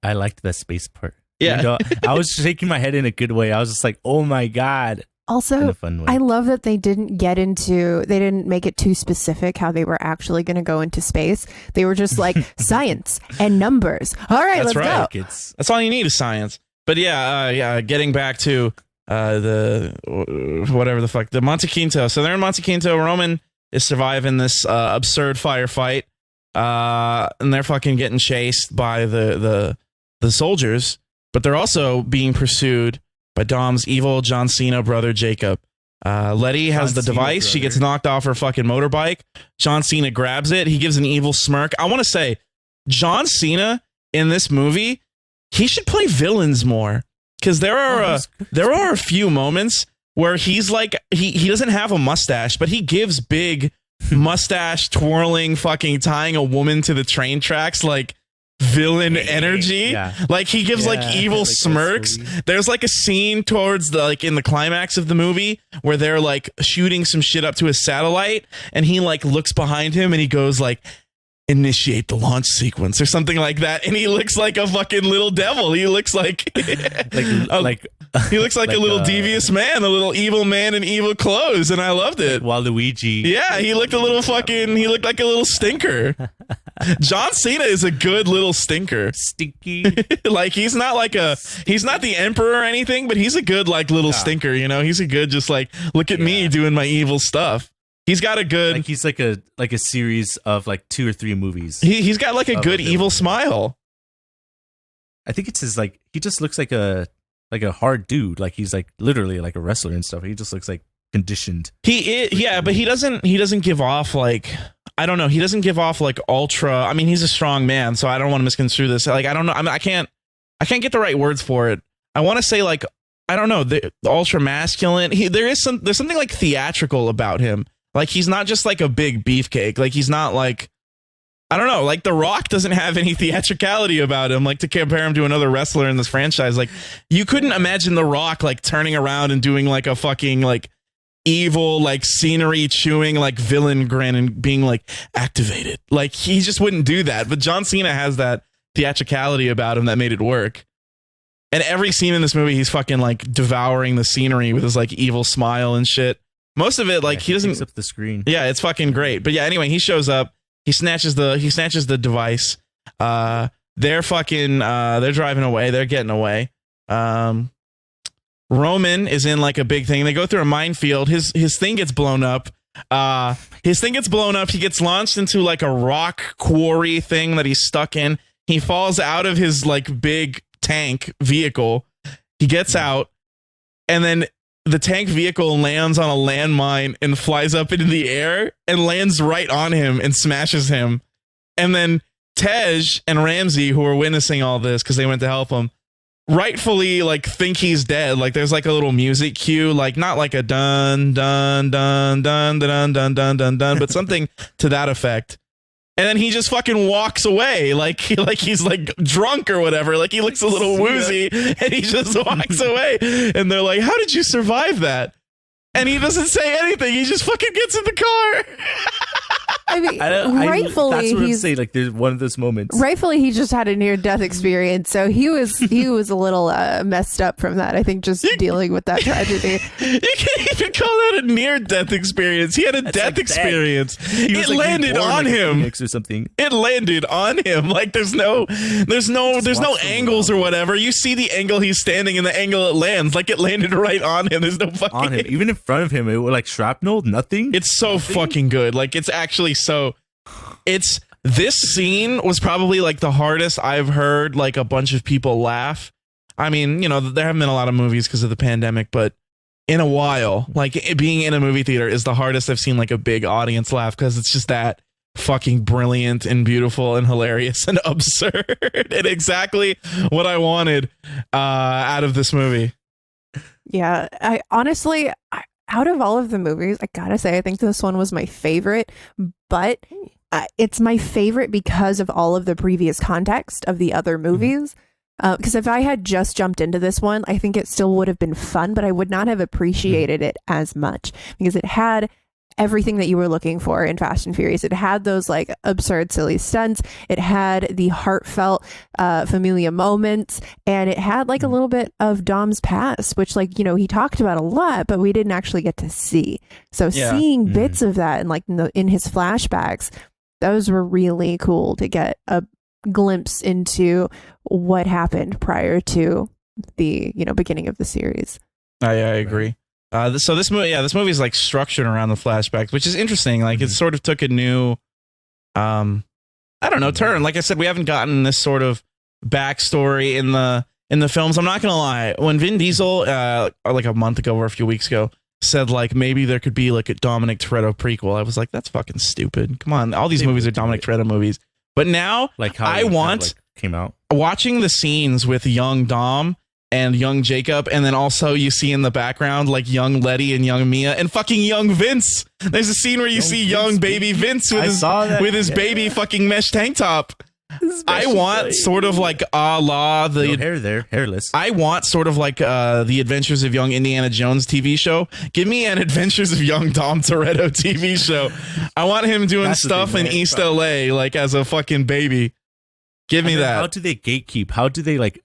I liked the space part. Yeah. You know, I was shaking my head in a good way. I was just like, oh my God. In Also, a fun way. I love that they didn't make it too specific how they were actually going to go into space. They were just like science and numbers. All right, That's let's right. go. Like it's That's all you need is science. But yeah, getting back to the whatever the fuck, the Monte Quinto. So they're in Monte Quinto. Roman is surviving this absurd firefight, and they're fucking getting chased by the soldiers, but they're also being pursued by Dom's evil John Cena brother Jacob. Letty has the Cena device. She brother. gets knocked off her fucking motorbike. John Cena grabs it. He gives an evil smirk. I want to say, John Cena in this movie, he should play villains more, because there are a few moments where he's like he doesn't have a mustache, but he gives big mustache twirling, fucking tying a woman to the train tracks like villain energy. Yeah. Like he gives like Yeah, evil like that's smirks. sweet. There's like a scene towards the like in the climax of the movie where they're like shooting some shit up to a satellite, and he like looks behind him and he goes like, initiate the launch sequence or something like that, and he looks like a fucking little devil. He looks like he looks like a little devious man, a little evil man in evil clothes, and I loved it. Waluigi. Yeah, he looked he looked like a little stinker. John Cena is a good little stinker. Stinky. Like he's not the emperor or anything, but he's a good like little stinker, you know? He's a good just like look at me doing my evil stuff. He's got a good he's like a series of like 2 or 3 movies. He's got like a good evil smile. I think it's his like he just looks like a hard dude. Like he's like literally like a wrestler and stuff. He just looks like conditioned. He is, yeah, but he doesn't give off like I don't know. He doesn't give off like ultra. I mean, he's a strong man, so I don't want to misconstrue this. Like I don't know. I can't get the right words for it. I want to say like I don't know the ultra masculine. There's something like theatrical about him. Like he's not just like a big beefcake. Like he's not like I don't know. Like The Rock doesn't have any theatricality about him. Like to compare him to another wrestler in this franchise. Like you couldn't imagine The Rock like turning around and doing like a fucking like evil like scenery chewing like villain grin and being like activated. Like he just wouldn't do that. But John Cena has that theatricality about him that made it work. And every scene in this movie, he's fucking like devouring the scenery with his like evil smile and shit. Most of it, like he doesn't picks up the screen. Yeah, it's fucking great. But yeah, anyway, he shows up. He snatches the device. They're driving away. They're getting away. Roman is in like a big thing. They go through a minefield. His thing gets blown up. He gets launched into like a rock quarry thing that he's stuck in. He falls out of his like big tank vehicle. He gets out, and then the tank vehicle lands on a landmine and flies up into the air and lands right on him and smashes him. And then Tej and Ramsey, who were witnessing all this because they went to help him, rightfully like think he's dead. Like there's like a little music cue, like not like a dun dun dun dun dun dun dun dun dun, but something to that effect. And then he just fucking walks away like he's like drunk or whatever. Like he looks a little woozy and he just walks away. And they're like, how did you survive that? And he doesn't say anything. He just fucking gets in the car. I mean, rightfully, that's what I'm saying. Like, there's one of those moments. Rightfully, he just had a near-death experience, so he was a little messed up from that. I think just dealing with that tragedy. You can't even call that a near-death experience. He had a death experience. It like landed on him or something. It landed on him. Like there's no angles or whatever. You see the angle he's standing and the angle it lands. Like it landed right on him. There's no fucking on him. Even in front of him, it was like shrapnel. Nothing. It's so fucking good. Like it's actually this scene was probably like the hardest I've heard like a bunch of people laugh. I mean, you know, there haven't been a lot of movies because of the pandemic, but in a while, like being in a movie theater is the hardest I've seen like a big audience laugh because it's just that fucking brilliant and beautiful and hilarious and absurd and exactly what I wanted out of this movie. Yeah, I honestly, out of all of the movies, I gotta say, I think this one was my favorite, but it's my favorite because of all of the previous context of the other movies. Because if I had just jumped into this one, I think it still would have been fun, but I would not have appreciated it as much because it had everything that you were looking for in Fast and Furious. It had those like absurd, silly stunts. It had the heartfelt familia moments, and it had like a little bit of Dom's past, which like, you know, he talked about a lot, but we didn't actually get to see. So seeing bits of that and like in his flashbacks, those were really cool to get a glimpse into what happened prior to the, you know, beginning of the series. I agree. So this movie is like structured around the flashbacks, which is interesting. Like it sort of took a new, I don't know, turn. Like I said, we haven't gotten this sort of backstory in the films. I'm not gonna lie. When Vin Diesel, like a month ago or a few weeks ago, said like maybe there could be like a Dominic Toretto prequel, I was like, that's fucking stupid. Come on, all these movies are Dominic Toretto movies. But now, like how I want came out watching the scenes with young Dom and young Jacob, and then also you see in the background like young Letty and young Mia and fucking young Vince. There's a scene where you see young baby Vince with his baby fucking mesh tank top. I want sort of like a la the no hair there, hairless. I want sort of like the Adventures of Young Indiana Jones TV show. Give me an Adventures of Young Dom Toretto TV show. I want him doing stuff in East LA like as a fucking baby. Give me that. How do they gatekeep? How do they like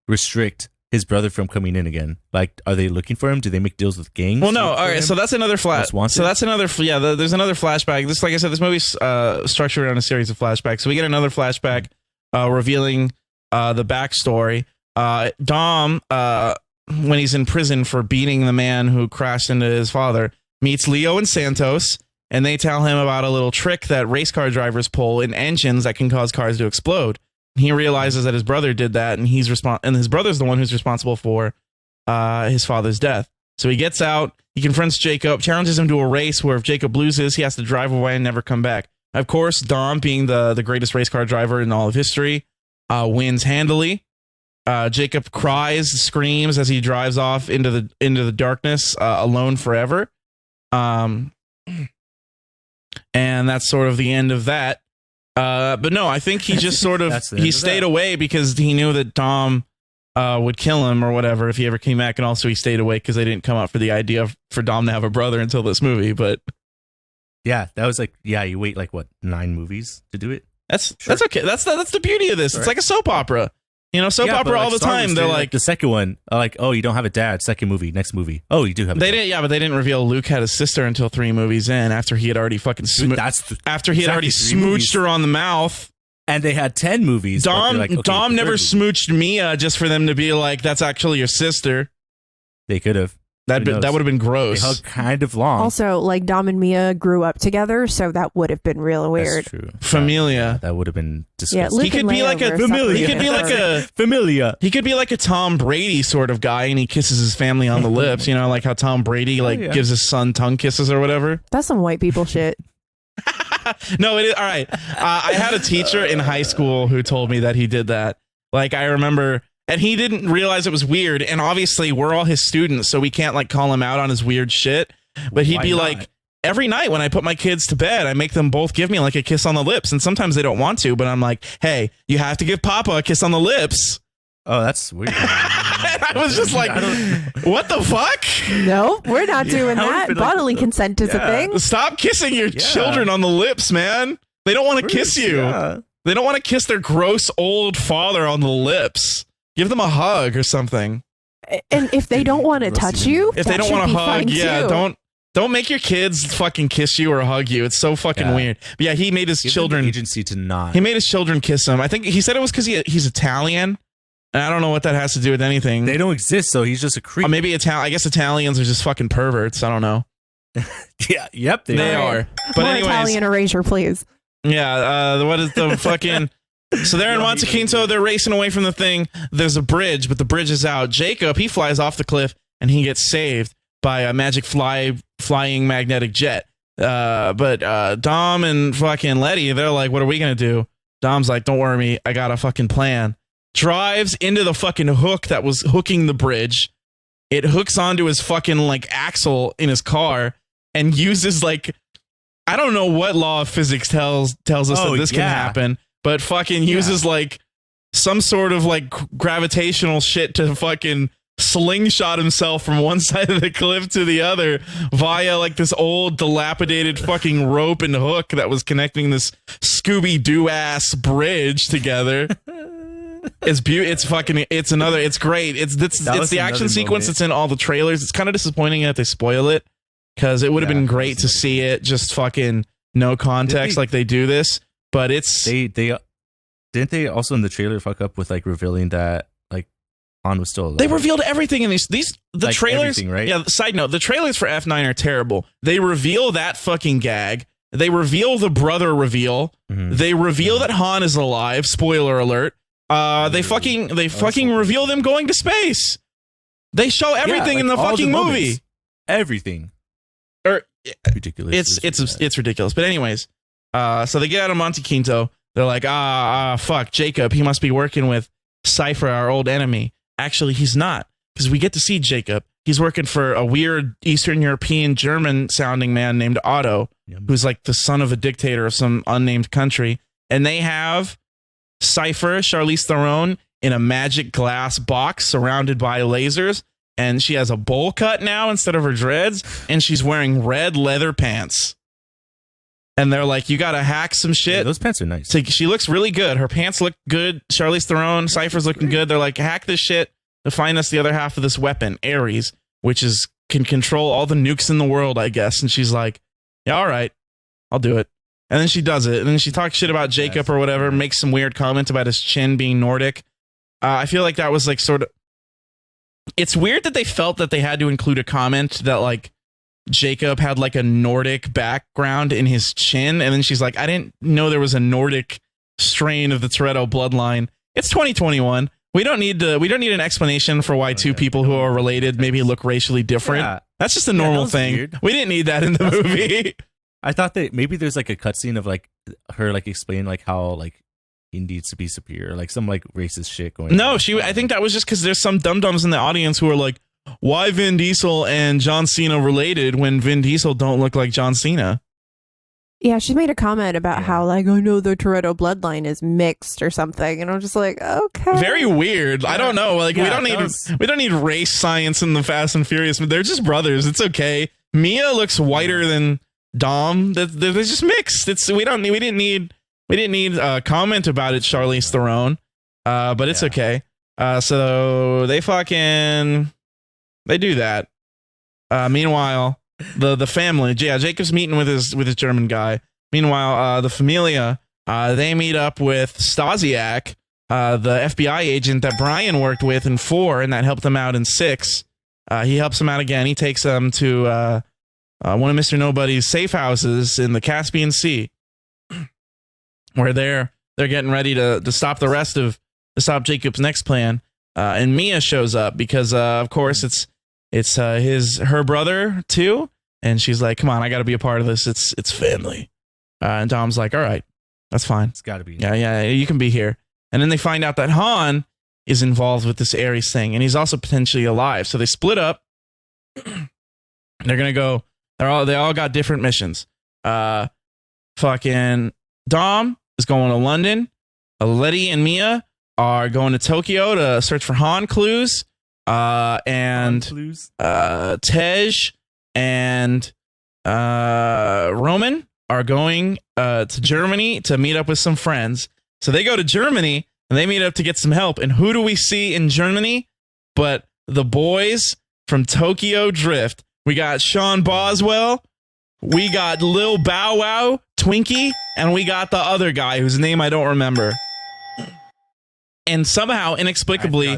restrict his brother from coming in again? Like, are they looking for him? Do they make deals with gangs? Well, no. All right. So that's another there's another flashback. This, like I said, this movie's structured around a series of flashbacks. So we get another flashback revealing the backstory. Dom, when he's in prison for beating the man who crashed into his father, meets Leo and Santos, and they tell him about a little trick that race car drivers pull in engines that can cause cars to explode. He realizes that his brother did that, and his brother's the one who's responsible for his father's death. So he gets out, he confronts Jacob, challenges him to a race where if Jacob loses, he has to drive away and never come back. Of course, Dom, being the greatest race car driver in all of history, wins handily. Jacob cries, screams as he drives off into the darkness, alone forever. And that's sort of the end of that. But no, I think he just sort of he stayed away because he knew that Dom would kill him or whatever if he ever came back, and also he stayed away because they didn't come up for the idea for Dom to have a brother until this movie. But yeah, that was like you wait like what 9 movies to do it. That's okay. That's the beauty of this. It's like a soap opera. You know, soap opera all the time. They're like the second one, like, oh, you don't have a dad. Second movie, next movie. Oh, you do have. They didn't. Yeah, but they didn't reveal Luke had a sister until 3 movies in. After he had already fucking smooched her on the mouth. And they had 10 movies. Dom like, okay, Dom never smooched Mia just for them to be like, that's actually your sister. They could have. That would have been gross. They hugged kind of long. Also, like Dom and Mia grew up together, so that would have been real weird. That's true. Familia. That would have been disgusting. Yeah, Luke he could be like a familia. He could be like a familia. He could be like a Tom Brady sort of guy, and he kisses his family on the lips. You know, like how Tom Brady gives his son tongue kisses or whatever. That's some white people shit. No, it is all right. I had a teacher in high school who told me that he did that. Like I remember. And he didn't realize it was weird. And obviously, we're all his students, so we can't like call him out on his weird shit. But he'd be like, every night when I put my kids to bed, I make them both give me like a kiss on the lips. And sometimes they don't want to, but I'm like, hey, you have to give Papa a kiss on the lips. Oh, that's weird. And I was just like, what the fuck? No, we're not doing that. Bodily consent is a thing. Stop kissing your children on the lips, man. They don't want to kiss you. Yeah. They don't want to kiss their gross old father on the lips. Give them a hug or something. And if they don't want to touch you, if they don't want to hug, don't make your kids fucking kiss you or hug you. It's so fucking weird. But yeah, he made his children agency to not. He made his children kiss him. I think he said it was because he's Italian. And I don't know what that has to do with anything. They don't exist, so he's just a creep. Or maybe I guess Italians are just fucking perverts. I don't know. Yeah, yep, they are. But more anyways, Italian erasure, please. Yeah, what is the fucking? So they're in Monte Quinto. They're racing away from the thing. There's a bridge, but the bridge is out. Jacob, he flies off the cliff and he gets saved by a magic flying magnetic jet. But Dom and fucking Letty, they're like, what are we gonna do? Dom's like, don't worry me, I got a fucking plan. Drives into the fucking hook that was hooking the bridge. It hooks onto his fucking like axle in his car and uses like, I don't know what law of physics tells us that this can happen. But fucking uses like some sort of like gravitational shit to fucking slingshot himself from one side of the cliff to the other via like this old dilapidated fucking rope and hook that was connecting this Scooby-Doo ass bridge together. It's great. It's the action sequence that's in all the trailers. It's kind of disappointing that they spoil it because it would have been great to see it just fucking no context like they do this. But it's they didn't they also in the trailer fuck up with like revealing that like Han was still alive. They revealed everything in the like trailers, right? Yeah. Side note: the trailers for F9 are terrible. They reveal that fucking gag. They reveal the brother reveal. Mm-hmm. They reveal that Han is alive. Spoiler alert. They fucking reveal them going to space. They show everything in the fucking movie. Everything. Ridiculous. It's ridiculous. But anyways. So they get out of Monte Quinto. They're like, fuck, Jacob. He must be working with Cypher, our old enemy. Actually, he's not, because we get to see Jacob. He's working for a weird Eastern European German-sounding man named Otto, who's like the son of a dictator of some unnamed country. And they have Cypher, Charlize Theron, in a magic glass box surrounded by lasers. And she has a bowl cut now instead of her dreads. And she's wearing red leather pants. And they're like, you got to hack some shit. Yeah, those pants are nice. So she looks really good. Her pants look good. Charlize Theron, Cypher's looking good. They're like, hack this shit to find us the other half of this weapon, Ares, which can control all the nukes in the world, I guess. And she's like, yeah, all right, I'll do it. And then she does it. And then she talks shit about Jacob or whatever, makes some weird comment about his chin being Nordic. I feel like that was like sort of... It's weird that they felt that they had to include a comment that like Jacob had like a Nordic background in his chin. And then she's like, I didn't know there was a Nordic strain of the Toretto bloodline. It's 2021. We don't need an explanation for why two people who are related maybe look racially different. Yeah. That's just a normal thing. Weird. We didn't need that in the movie. I thought that maybe there's like a cutscene of like her like explaining like how like he needs to be superior, like some like racist shit going. No, on. I think that was just because there's some dum-dums in the audience who are like, why Vin Diesel and John Cena related when Vin Diesel don't look like John Cena? Yeah, she made a comment about how like, oh no, the Toretto bloodline is mixed or something, and I'm just like, okay, very weird. I don't know. Like we don't need race science in the Fast and Furious, but they're just brothers. It's okay. Mia looks whiter than Dom. They're just mixed. We didn't need a comment about it, Charlize Theron. But it's okay. So they do that. Meanwhile, the family, Jacob's meeting with his German guy. Meanwhile, the Familia, they meet up with Stasiak, the FBI agent that Brian worked with in 4 and that helped them out in 6. He helps them out again. He takes them to one of Mr. Nobody's safe houses in the Caspian Sea, where they're getting ready to stop stop Jacob's next plan. And Mia shows up because of course it's her brother too, and she's like, come on, I gotta be a part of this. It's family. And Dom's like, all right, that's fine. It's gotta be. Yeah, you can be here. And then they find out that Han is involved with this Ares thing, and he's also potentially alive. So they split up. They're gonna go. They all got different missions. Fucking Dom is going to London. Letty and Mia are going to Tokyo to search for Han clues. And Tej and Roman are going to Germany to meet up with some friends. So they go to Germany and they meet up to get some help. And who do we see in Germany but the boys from Tokyo Drift? We got Sean Boswell, we got Lil Bow Wow, Twinkie, and we got the other guy whose name I don't remember. And somehow, inexplicably,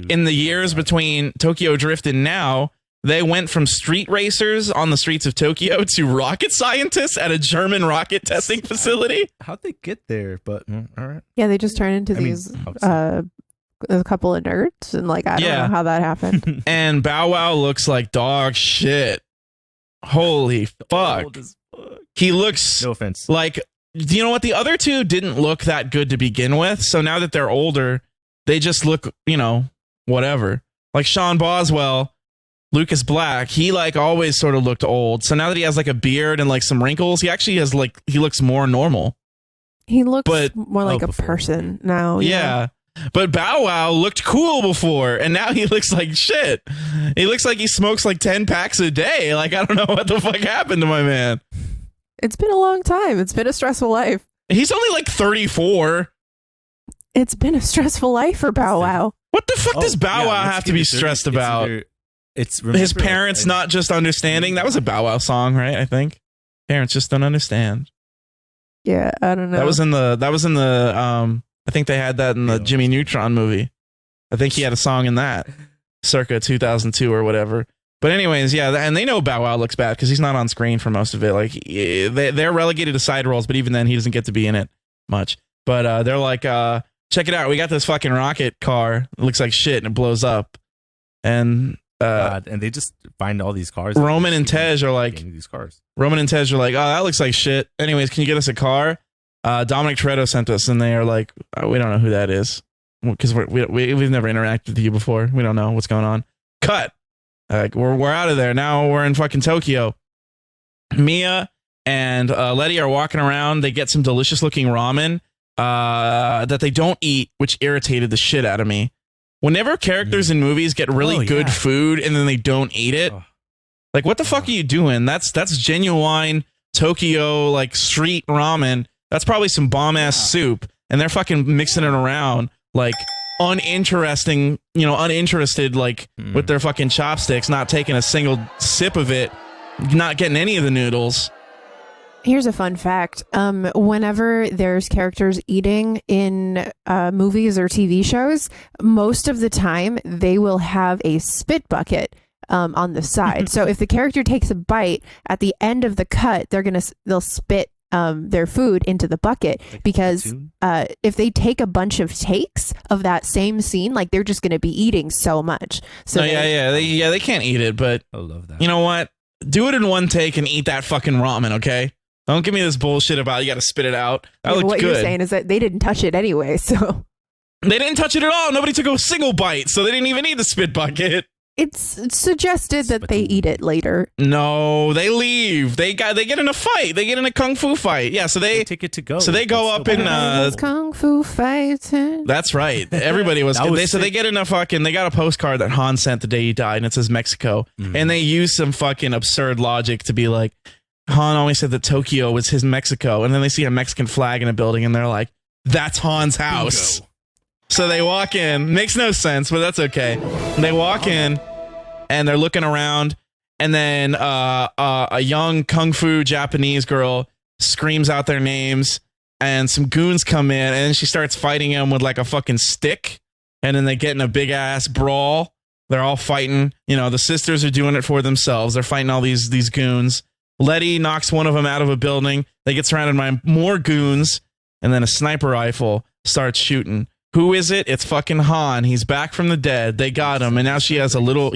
in the years between Tokyo Drift and now, they went from street racers on the streets of Tokyo to rocket scientists at a German rocket testing facility. How'd they get there? But all right. Yeah, they just turn into a couple of nerds, and like I don't know how that happened. And Bow Wow looks like dog shit. Holy fuck. He looks, no offense, like, you know what? The other two didn't look that good to begin with. So now that they're older, they just look, whatever. Like Sean Boswell, Lucas Black, he like always sort of looked old. So now that he has like a beard and like some wrinkles, he actually has like, he looks more normal. He looks more like a person now. Yeah. But Bow Wow looked cool before, and now he looks like shit. He looks like he smokes like 10 packs a day. Like, I don't know what the fuck happened to my man. It's been a long time. It's been a stressful life. He's only like 34. It's been a stressful life for Bow Wow. What the fuck does Bow Wow have to be stressed about? It's his parents not just understanding. That was a Bow Wow song, right? I think parents just don't understand. Yeah, I don't know. That was in the I think they had that in the Jimmy Neutron movie. I think he had a song in that circa 2002 or whatever. But anyways, yeah, and they know Bow Wow looks bad because he's not on screen for most of it. Like they're relegated to side roles, but even then he doesn't get to be in it much. But they're like, check it out, we got this fucking rocket car. It looks like shit and it blows up. And and they just find all these cars. Roman and Tej are like, these cars. Roman and Tej are like, oh, that looks like shit. Anyways, can you get us a car? Dominic Toretto sent us, and they are like, we don't know who that is because we've never interacted with you before. We don't know what's going on. Cut. Like we're out of there now. We're in fucking Tokyo. Mia and Letty are walking around. They get some delicious looking ramen. that they don't eat, which irritated the shit out of me. Whenever characters in movies get really good food and then they don't eat it, like what the fuck are you doing? That's genuine Tokyo like street ramen. That's probably some bomb ass soup, and they're fucking mixing it around like uninterested like with their fucking chopsticks, not taking a single sip of it, not getting any of the noodles. Here's a fun fact. Whenever there's characters eating in movies or TV shows, most of the time they will have a spit bucket on the side. So if the character takes a bite, at the end of the cut, they'll spit their food into the bucket, because if they take a bunch of takes of that same scene, like they're just going to be eating so much. So they can't eat it, but I love that. You know what? Do it in one take and eat that fucking ramen, okay? Don't give me this bullshit about you got to spit it out. That looked what good. You're saying is that they didn't touch it anyway, so they didn't touch it at all. Nobody took a single bite, so they didn't even need the spit bucket. It's suggested that they eat it later. No, they leave. They get in a fight. They get in a kung fu fight. Yeah, so they take it to go. So they go up in kung fu fighting. That's right. Everybody was. So they get in a fucking. They got a postcard that Han sent the day he died, and it says Mexico. And they use some fucking absurd logic to be like, Han always said that Tokyo was his Mexico, and then they see a Mexican flag in a building, and they're like, "That's Han's house." Bingo. So they walk in. Makes no sense, but that's okay. They walk in, and they're looking around, and then a young kung fu Japanese girl screams out their names, and some goons come in, and then she starts fighting them with like a fucking stick, and then they get in a big ass brawl. They're all fighting. You know, the sisters are doing it for themselves. They're fighting all these goons. Letty knocks one of them out of a building. They get surrounded by more goons, and then a sniper rifle starts shooting. Who is it? It's fucking Han. He's back from the dead. They got him, and now he has a little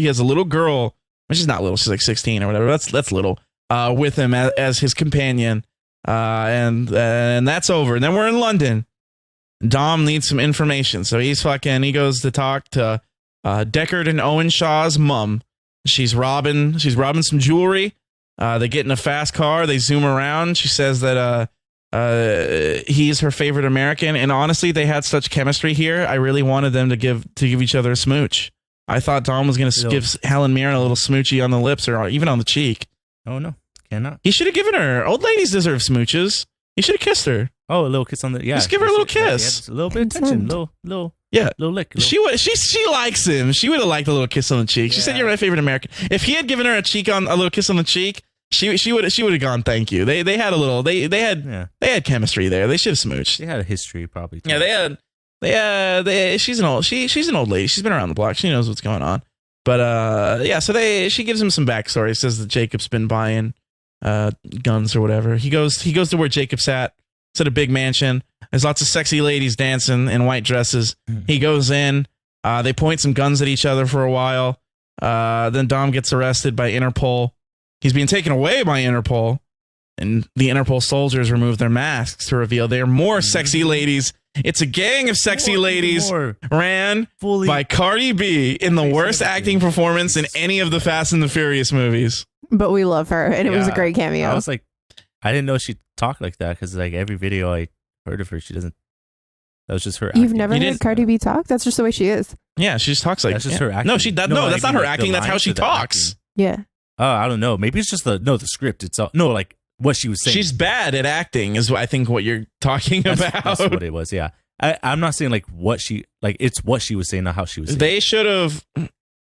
girl. Well, she's not little. She's like 16 or whatever. That's little. With him as his companion, and that's over. And then we're in London. Dom needs some information, so he goes to talk to Deckard and Owen Shaw's mom. She's robbing some jewelry. They get in a fast car. They zoom around. She says that he's her favorite American, and honestly, they had such chemistry here. I really wanted them to give each other a smooch. I thought Dom was going to give Helen Mirren a little smoochie on the lips or even on the cheek. Oh no, cannot. He should have given her. Old ladies deserve smooches. He should have kissed her. Oh, a little kiss on the just give her a little kiss. A little bit of attention, little lick. She likes him. She would have liked a little kiss on the cheek. She said, "You're my favorite American." If he had given her a little kiss on the cheek, she would have gone, "Thank you." They had a little. They had chemistry there. They should have smooched. They had a history probably. Too. Yeah, she's an old lady. She's been around the block. She knows what's going on. But she gives him some backstory. Says that Jacob's been buying guns or whatever. He goes to where Jacob's at. It's at a big mansion. There's lots of sexy ladies dancing in white dresses. He goes in. They point some guns at each other for a while. Then Dom gets arrested by Interpol. He's being taken away by Interpol, and the Interpol soldiers remove their masks to reveal they are more sexy ladies. It's a gang of sexy ladies ran by Cardi B in the worst acting performance in any of the Fast and the Furious movies. But we love her, and it was a great cameo. I was like, I didn't know she talked like that, because like every video I heard of her, she doesn't. That was just her acting. You've never heard Cardi B talk? That's just the way she is. Yeah, she just talks like that's just her acting. No, that's not her acting. That's how she talks. Yeah. Oh, I don't know. Maybe it's just the script itself. No, like what she was saying. She's bad at acting, is I think what you're talking about. That's what it was. Yeah, I'm not saying like it's what she was saying, not how she was saying. They should have.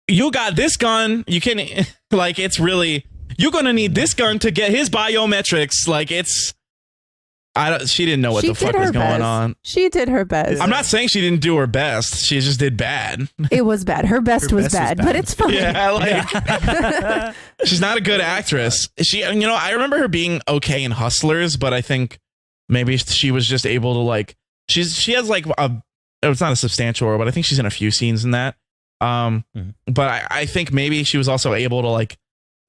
You got this gun. You can like it's really. You're gonna need this gun to get his biometrics. Like it's. She didn't know what the fuck was going on. She did her best. I'm not saying she didn't do her best. She just did bad. It was bad. Her best was bad, but it's fine. Yeah, she's not a good actress. I remember her being okay in Hustlers, but I think maybe she was just able to like. She has like it's not a substantial role, but I think she's in a few scenes in that. But I think maybe she was also able to like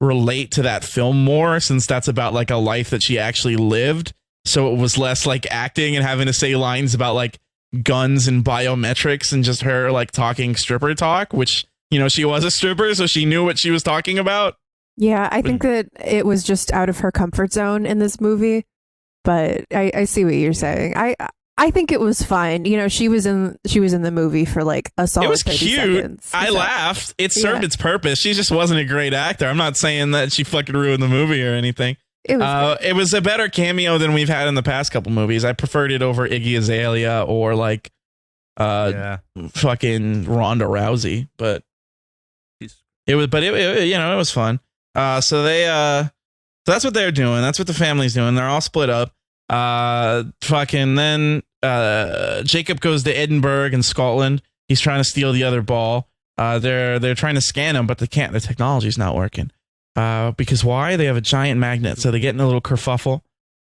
relate to that film more, since that's about like a life that she actually lived. So it was less like acting and having to say lines about like guns and biometrics and just her like talking stripper talk, which, she was a stripper, so she knew what she was talking about. Yeah, I think that it was just out of her comfort zone in this movie, but I see what you're saying. I think it was fine. You know, she was in the movie for like a solid It was 30 cute. seconds. I So, laughed. It served its purpose. She just wasn't a great actor. I'm not saying that she fucking ruined the movie or anything. It was a better cameo than we've had in the past couple movies. I preferred it over Iggy Azalea or like fucking Ronda Rousey, but it was fun. So that's what they're doing. That's what the family's doing. They're all split up. Then Jacob goes to Edinburgh in Scotland. He's trying to steal the other ball. They're trying to scan him, but they can't. The technology's not working. Because why? They have a giant magnet, so they get in a little kerfuffle.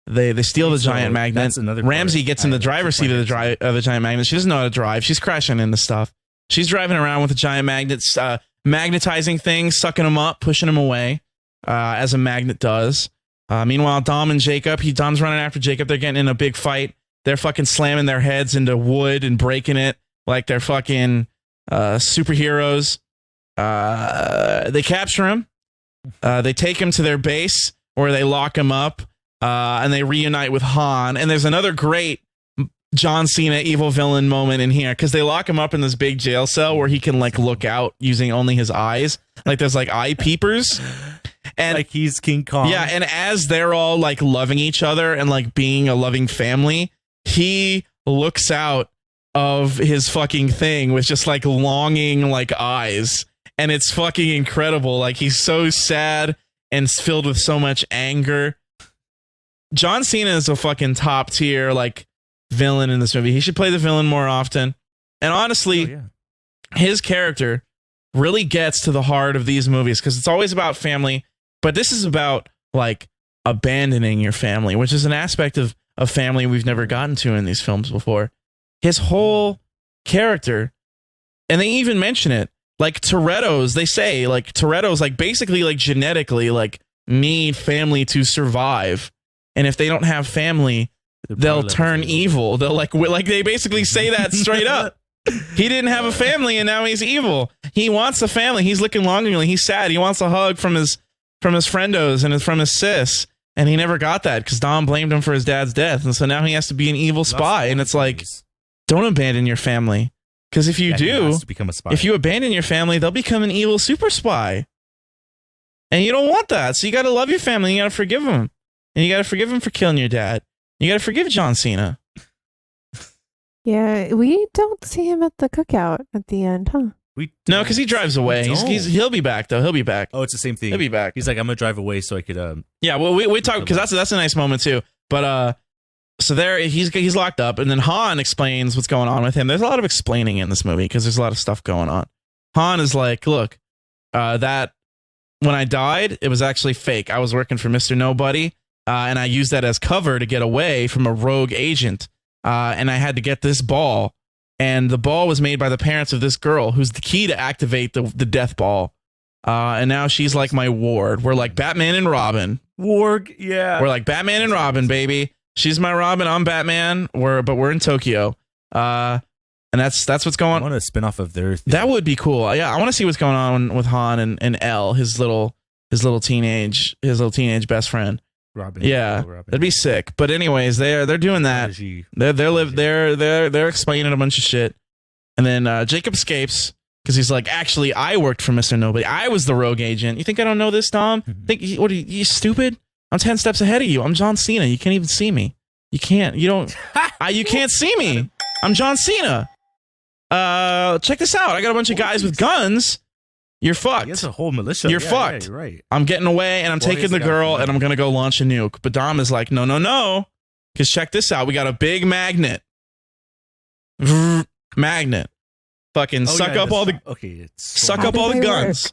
They steal the giant magnet. Ramsey gets in the driver's seat of the giant magnet. She doesn't know how to drive. She's crashing into stuff. She's driving around with the giant magnets, magnetizing things, sucking them up, pushing them away, as a magnet does. Meanwhile, Dom and Jacob, Dom's running after Jacob. They're getting in a big fight. They're fucking slamming their heads into wood and breaking it like they're fucking superheroes. They capture him. They take him to their base where they lock him up, and they reunite with Han. And there's another great John Cena evil villain moment in here because they lock him up in this big jail cell where he can like look out using only his eyes. Like there's like eye peepers. And like he's King Kong. Yeah, and as they're all like loving each other and like being a loving family, he looks out of his fucking thing with just like longing like eyes. And it's fucking incredible. Like he's so sad and filled with so much anger. John Cena is a fucking top tier like villain in this movie. He should play the villain more often. And honestly, his character really gets to the heart of these movies because it's always about family. But this is about like abandoning your family, which is an aspect of family we've never gotten to in these films before. His whole character, and they even mention it, like Toretto's, they say like Toretto's like basically like genetically like need family to survive. And if they don't have family, they'll turn evil. They'll like they basically say that straight up. He didn't have a family and now he's evil. He wants a family. He's looking longingly. He's sad. He wants a hug from his friendos and from his sis. And he never got that because Dom blamed him for his dad's death. And so now he has to be an evil spy. And it's like, don't abandon your family. Because if you do, if you abandon your family, they'll become an evil super spy. And you don't want that. So you got to love your family. You got to forgive them. And you got to forgive him for killing your dad. You got to forgive John Cena. Yeah, we don't see him at the cookout at the end, huh? No, because he drives away. He'll be back though. He'll be back. Oh, it's the same thing. He'll be back. He's like, I'm gonna drive away so I could. Yeah, well, we talk because that's a nice moment too. But so there he's locked up, and then Han explains what's going on with him. There's a lot of explaining in this movie because there's a lot of stuff going on. Han is like, look, that when I died, it was actually fake. I was working for Mr. Nobody, and I used that as cover to get away from a rogue agent. And I had to get this ball. And the ball was made by the parents of this girl who's the key to activate the death ball. And now she's like my ward. We're like Batman and Robin. Warg, yeah. We're like Batman and Robin, baby. She's my Robin. I'm Batman. But we're in Tokyo. And that's what's going on. I want a spin-off of their thing. That would be cool. Yeah, I want to see what's going on with Han and Elle, his little teenage best friend. Robin. Yeah, that'd be sick. But anyways, they're doing that. They're explaining a bunch of shit, and then Jacob escapes because he's like, actually, I worked for Mr. Nobody. I was the rogue agent. You think I don't know this, Dom? What are you stupid? I'm 10 steps ahead of you. I'm John Cena. You can't even see me. You can't. You don't. You can't see me. I'm John Cena. Check this out. I got a bunch of guys with guns. You're fucked. It's a whole militia. You're fucked. Yeah, you're right. I'm getting away and I'm taking the girl and I'm going to go launch a nuke. But Dom is like, no. Because check this out. We got a big magnet. Magnet. Fucking suck up all the guns.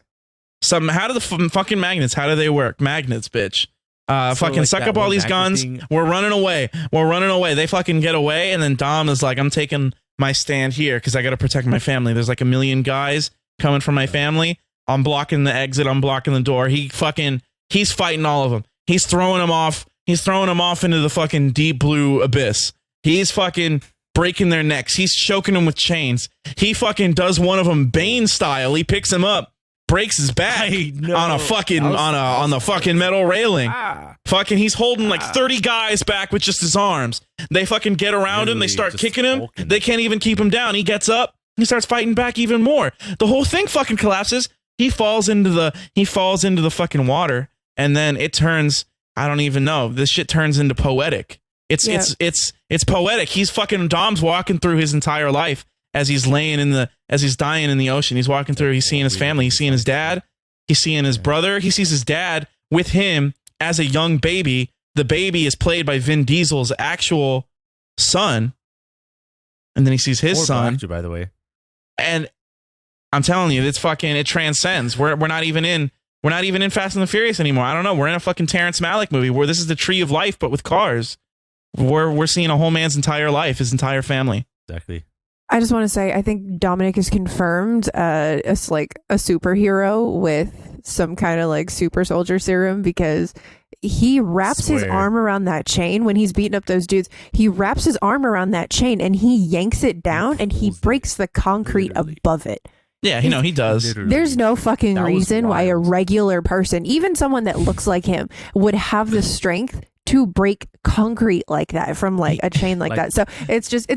How do the fucking magnets, how do they work? Magnets, bitch. Fucking like suck up all these guns. We're running away. They fucking get away. And then Dom is like, I'm taking my stand here because I got to protect my family. There's like a million guys coming from my family. I'm blocking the exit. I'm blocking the door. He's fighting all of them. He's throwing them off. He's throwing them off into the fucking deep blue abyss. He's fucking breaking their necks. He's choking them with chains. He fucking does one of them Bane style. He picks him up, breaks his back I know. on a fucking on the fucking metal railing. Fucking, he's holding like 30 guys back with just his arms. They fucking get around him. They start kicking him. They can't even keep him down. He gets up. He starts fighting back even more. The whole thing fucking collapses. He falls into the fucking water, and then it turns. I don't even know. This shit turns into poetic. It's poetic. He's fucking Dom's walking through his entire life as he's dying in the ocean. He's walking through. He's seeing his family. He's seeing his dad. He's seeing his brother. He sees his dad with him as a young baby. The baby is played by Vin Diesel's actual son, and then he sees his son. Actor, by the way, and I'm telling you, it transcends. We're not even in Fast and the Furious anymore. I don't know. We're in a fucking Terrence Malick movie where this is the tree of life, but with cars. We're seeing a whole man's entire life, his entire family. Exactly. I just want to say, I think Dominic is confirmed as like a superhero with some kind of like super soldier serum, because he wraps his arm around that chain when he's beating up those dudes. He wraps his arm around that chain and he yanks it down and he breaks the concrete above it. Yeah, he does. Literally. There's no fucking reason why a regular person, even someone that looks like him, would have the strength to break concrete like that from like a chain like that. So it's just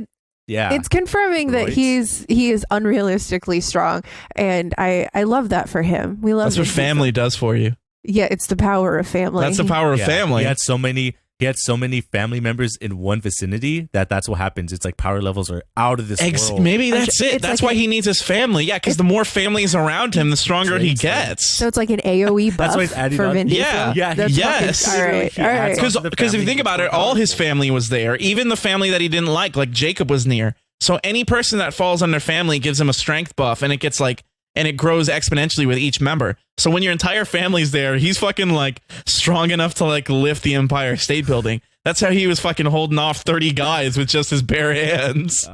it's confirming that he is unrealistically strong, and I love that for him. We love that's what family does for you. Yeah, it's the power of family. That's the power of family. He had so many family members in one vicinity that's what happens. It's like power levels are out of this world. Maybe that's it. That's like why he needs his family. Yeah, because the more families around him, the stronger he gets. So it's like an AOE buff. That's why he's adding for on. Vin Diesel. Yeah. Yes. All right. Because if you think about it, all his family was there. Even the family that he didn't like Jacob, was near. So any person that falls under family gives him a strength buff, and it grows exponentially with each member. So when your entire family's there, he's fucking like strong enough to like lift the Empire State Building. That's how he was fucking holding off 30 guys with just his bare hands.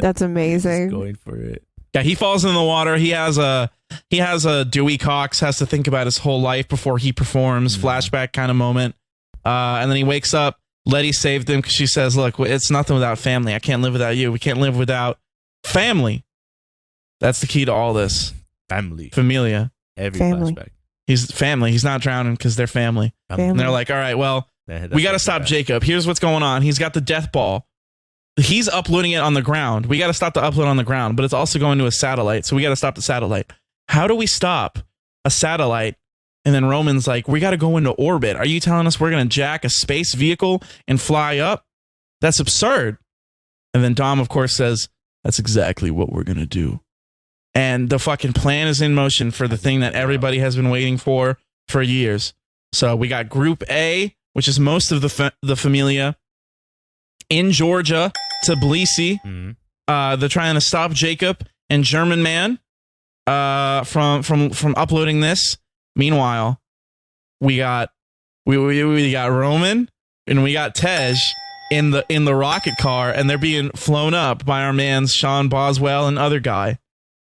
That's amazing. Going for it. Yeah, he falls in the water. He has a Dewey Cox has to think about his whole life before he performs. Flashback kind of moment. And then he wakes up. Letty saved him because she says, "Look, it's nothing without family. I can't live without you. We can't live without family." That's the key to all this. Familia. Every family. flashback. He's family. He's not drowning because they're family. And they're like, all right, well, we got to stop Jacob. Here's what's going on. He's got the death ball. He's uploading it on the ground. We got to stop the upload on the ground, but it's also going to a satellite. So we got to stop the satellite. How do we stop a satellite? And then Roman's like, we got to go into orbit. Are you telling us we're going to jack a space vehicle and fly up? That's absurd. And then Dom, of course, says, that's exactly what we're going to do. And the fucking plan is in motion for the thing that everybody has been waiting for years. So we got Group A, which is most of the Familia, in Georgia, Tbilisi. They're trying to stop Jacob and German Man from uploading this. Meanwhile, we got Roman and we got Tej in the rocket car, and they're being flown up by our mans Sean Boswell and other guy.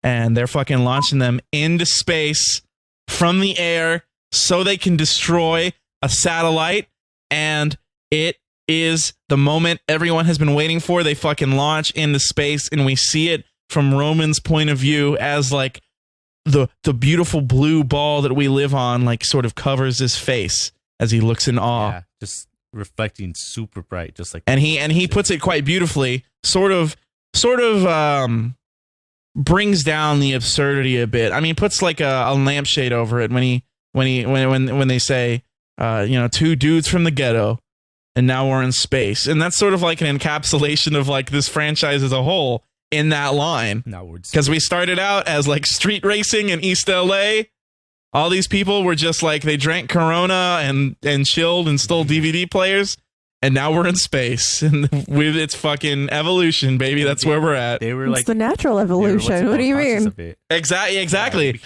And they're fucking launching them into space from the air so they can destroy a satellite. And it is the moment everyone has been waiting for. They fucking launch into space, and we see it from Roman's point of view as like the beautiful blue ball that we live on, like sort of covers his face as he looks in awe. Yeah, just reflecting super bright, just like. And he puts it quite beautifully, sort of brings down the absurdity a bit. I mean, puts like a lampshade over it when they say, two dudes from the ghetto, and now we're in space, and that's sort of like an encapsulation of like this franchise as a whole in that line. Because we started out as like street racing in East LA. All these people were just like, they drank Corona and chilled and stole DVD players. And now we're in space, and it's fucking evolution, baby. That's where we're at. They were it's like the natural evolution. What do you mean? Exactly.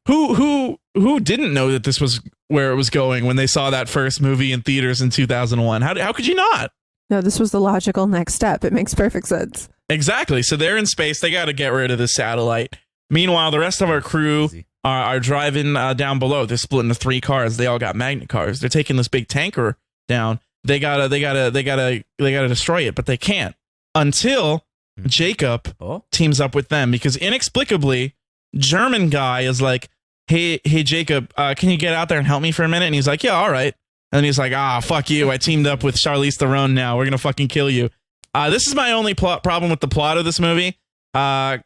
Who didn't know that this was where it was going when they saw that first movie in theaters in 2001? How could you not? No, this was the logical next step. It makes perfect sense. Exactly. So they're in space. They got to get rid of the satellite. Meanwhile, the rest of our crew are driving down below. They're split into 3 cars. They all got magnet cars. They're taking this big tanker down. They gotta destroy it, but they can't until Jacob teams up with them, because inexplicably, German guy is like, hey Jacob, can you get out there and help me for a minute? And he's like, yeah, all right. And then he's like, fuck you. I teamed up with Charlize Theron now. We're going to fucking kill you. This is my only problem with the plot of this movie. Not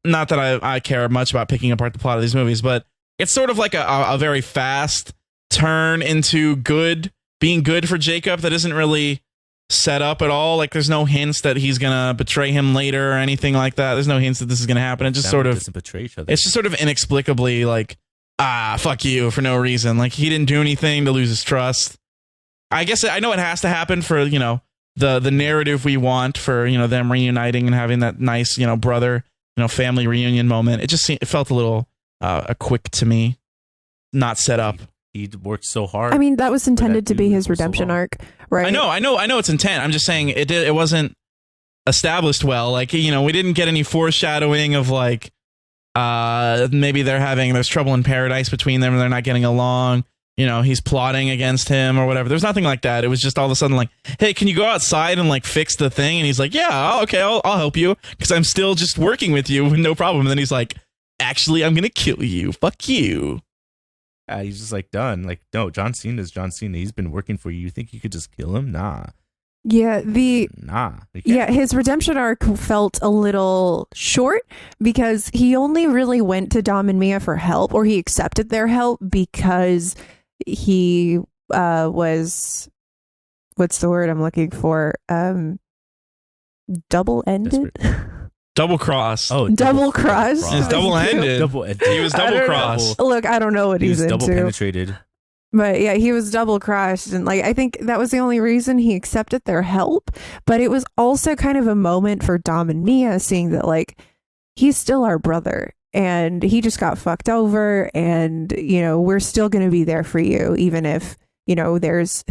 that I care much about picking apart the plot of these movies, but it's sort of like a very fast turn into being good for Jacob that isn't really set up at all. Like there's no hints that he's gonna betray him later or anything like that. There's no hints that this is gonna happen. It just sort of betray each other. It's just sort of inexplicably like, fuck you for no reason. Like he didn't do anything to lose his trust. I guess I know it has to happen for, the narrative we want for, them reuniting and having that nice, brother, family reunion moment. It felt a little quick to me, not set up. He worked so hard. I mean, that was intended to be his redemption arc, right? I know it's intent. I'm just saying it wasn't established well. Like, we didn't get any foreshadowing of like, maybe there's trouble in paradise between them and they're not getting along. He's plotting against him or whatever. There's nothing like that. It was just all of a sudden like, hey, can you go outside and like fix the thing? And he's like, yeah, okay, I'll help you because I'm still just working with you. No problem. And then he's like, actually, I'm going to kill you. Fuck you. He's just like done. Like, no, John Cena's John Cena. He's been working for you. You think you could just kill him? Nah. Yeah, his redemption arc felt a little short because he only really went to Dom and Mia for help, or he accepted their help because he was, what's the word I'm looking for? Double-ended? Double cross. Oh, double cross. It's double-ended. He was double crossed. Look, I don't know what he's into. Double penetrated. But yeah, he was double crossed, and like I think that was the only reason he accepted their help. But it was also kind of a moment for Dom and Mia, seeing that like he's still our brother, and he just got fucked over, and we're still going to be there for you, even if there's